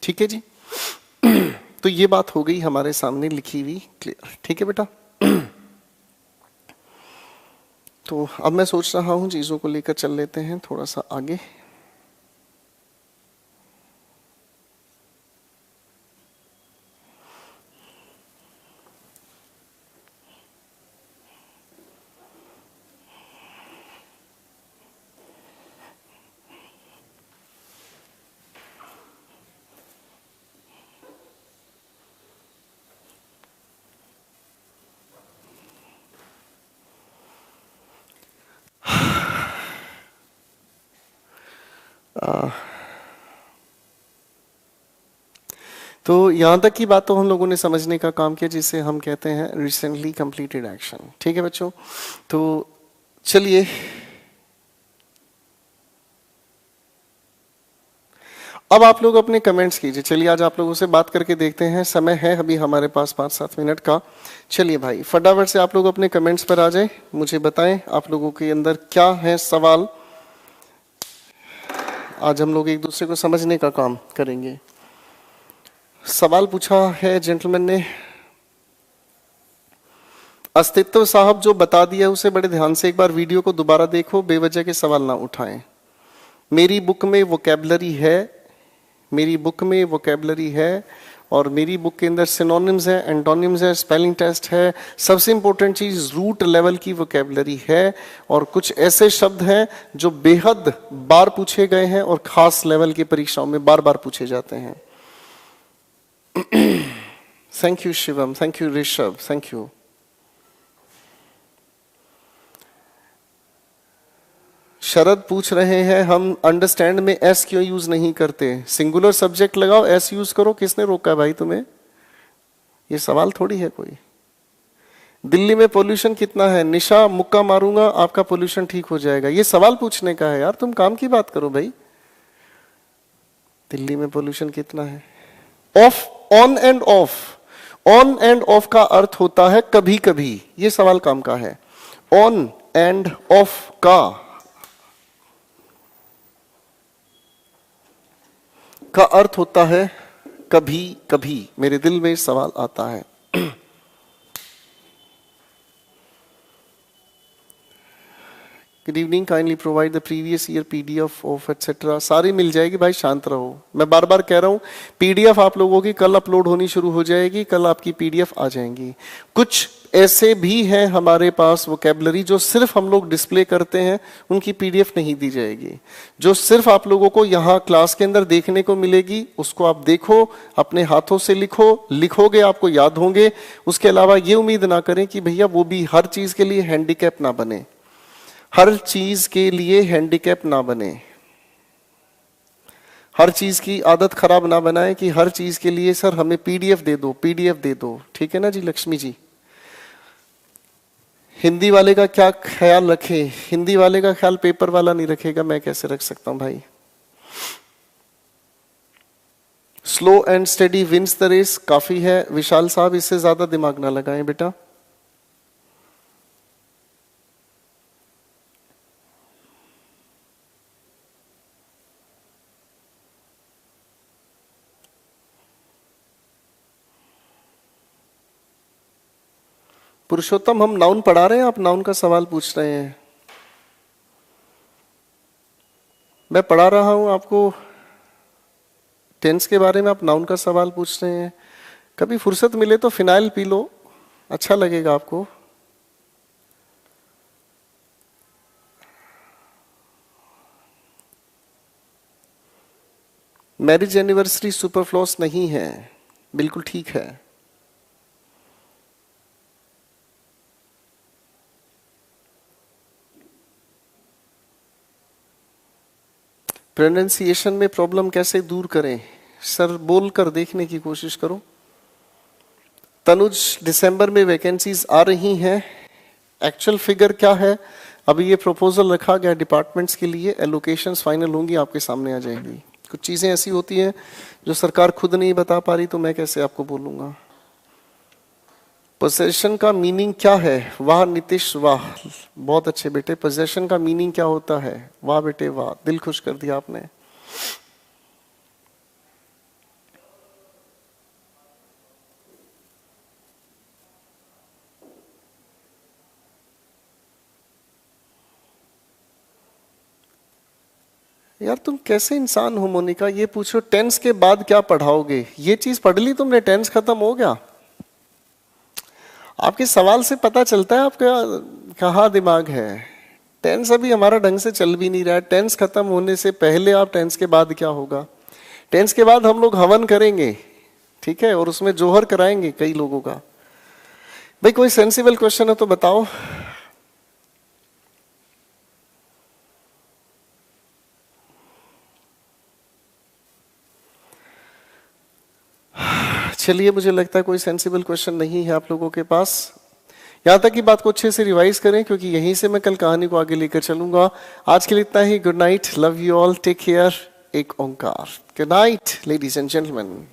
ठीक है जी। तो ये बात हो गई हमारे सामने लिखी हुई क्लियर, ठीक है बेटा। तो अब मैं सोच रहा हूं चीजों को लेकर चल लेते हैं थोड़ा सा आगे। तो यहां तक की बात तो हम लोगों ने समझने का काम किया जिसे हम कहते हैं रिसेंटली कंप्लीटेड एक्शन, ठीक है बच्चों। तो चलिए अब आप लोग अपने कमेंट्स कीजिए। चलिए आज आप लोगों से बात करके देखते हैं, समय है अभी हमारे पास 5-7 मिनट का। चलिए भाई फटाफट से आप लोग अपने कमेंट्स पर आ जाए, मुझे बताएं आप लोगों के अंदर क्या है सवाल। आज हम लोग एक दूसरे को समझने का काम करेंगे। सवाल पूछा है जेंटलमैन ने, अस्तित्व साहब जो बता दिया उसे बड़े ध्यान से एक बार वीडियो को दोबारा देखो, बेवजह के सवाल ना उठाएं। मेरी बुक में वोकैबुलरी है, मेरी बुक में वोकैबुलरी है और मेरी बुक के अंदर सिनोनिम्स है, एंटोनिम्स है, स्पेलिंग टेस्ट है। सबसे इंपॉर्टेंट चीज रूट लेवल की वोकैबुलरी है और कुछ ऐसे शब्द हैं जो बेहद बार पूछे गए हैं और खास लेवल की परीक्षाओं में बार बार पूछे जाते हैं। Thank you Shivam, thank you Rishabh, thank you. Sharad पूछ रहे हैं हम अंडरस्टैंड में एस क्यों यूज नहीं करते, सिंगुलर सब्जेक्ट लगाओ एस यूज करो, किसने रोका भाई तुम्हें? ये सवाल थोड़ी है कोई। दिल्ली में पोल्यूशन कितना है? निशा मुक्का मारूंगा आपका पोल्यूशन ठीक हो जाएगा, ये सवाल पूछने का है यार, तुम काम की बात करो भाई। दिल्ली में पोल्यूशन कितना है? Of, on end of, on end of का अर्थ होता है कभी कभी, ये सवाल काम का है। ऑन एंड ऑफ का अर्थ होता है कभी कभी। मेरे दिल में सवाल आता है। Good evening, kindly provide the previous year PDF of etcetera. सारी मिल जाएगी भाई, शांत रहो। मैं बार बार कह रहा हूं पीडीएफ आप लोगों की कल अपलोड होनी शुरू हो जाएगी, कल आपकी पीडीएफ आ जाएंगी। कुछ ऐसे भी हैं हमारे पास वोकैबुलरी जो सिर्फ हम लोग डिस्प्ले करते हैं, उनकी पीडीएफ नहीं दी जाएगी। जो सिर्फ आप लोगों को यहाँ क्लास के अंदर देखने को मिलेगी उसको आप देखो, अपने हाथों से लिखो, लिखोगे आपको याद होंगे। उसके अलावा ये उम्मीद ना करें कि भैया वो भी हर चीज के लिए हैंडीकैप ना बने, हर चीज के लिए हैंडीकैप ना बने, हर चीज की आदत खराब ना बनाए कि हर चीज के लिए सर हमें पीडीएफ दे दो, पीडीएफ दे दो। ठीक है ना जी लक्ष्मी जी? हिंदी वाले का क्या ख्याल रखे? हिंदी वाले का ख्याल पेपर वाला नहीं रखेगा, मैं कैसे रख सकता हूं भाई? Slow and study wins the race काफी है विशाल साहब, इससे ज्यादा दिमाग ना लगाएं बेटा। पुरुषोत्तम हम नाउन पढ़ा रहे हैं, आप नाउन का सवाल पूछ रहे हैं। मैं पढ़ा रहा हूं आपको टेंस के बारे में, आप नाउन का सवाल पूछ रहे हैं। कभी फुर्सत मिले तो फिनाइल पी लो, अच्छा लगेगा आपको। मैरिज एनिवर्सरी सुपरफ्लॉस नहीं है, बिल्कुल ठीक है। प्रोनाउंसिएशन में प्रॉब्लम कैसे दूर करें? सर बोल कर देखने की कोशिश करो। तनुज दिसंबर में वैकेंसीज आ रही हैं, एक्चुअल फिगर क्या है? अभी ये प्रपोजल रखा गया डिपार्टमेंट्स के लिए, एलोकेशंस फाइनल होंगी, आपके सामने आ जाएंगी। कुछ चीजें ऐसी होती हैं जो सरकार खुद नहीं बता पा रही, तो मैं कैसे आपको बोलूंगा। पोजेशन का मीनिंग क्या है? वाह नीतीश वाह, बहुत अच्छे बेटे। पोजेशन का मीनिंग क्या होता है? वाह बेटे वाह, दिल खुश कर दिया आपने। यार तुम कैसे इंसान हो मोनिका, ये पूछो टेंस के बाद क्या पढ़ाओगे, ये चीज पढ़ ली तुमने, टेंस खत्म हो गया। आपके सवाल से पता चलता है आपका कहाँ दिमाग है। टेंस अभी हमारा ढंग से चल भी नहीं रहा है। टेंस खत्म होने से पहले आप टेंस के बाद क्या होगा, टेंस के बाद हम लोग हवन करेंगे, ठीक है, और उसमें जोहर कराएंगे कई लोगों का। भाई कोई सेंसिबल क्वेश्चन है तो बताओ। चलिए, मुझे लगता है कोई सेंसिबल क्वेश्चन नहीं है आप लोगों के पास। यहां तक की बात को अच्छे से रिवाइज करें, क्योंकि यहीं से मैं कल कहानी को आगे लेकर चलूंगा। आज के लिए इतना ही। Good night, love you all, take care. एक ओंकार। Good night ladies and gentleman.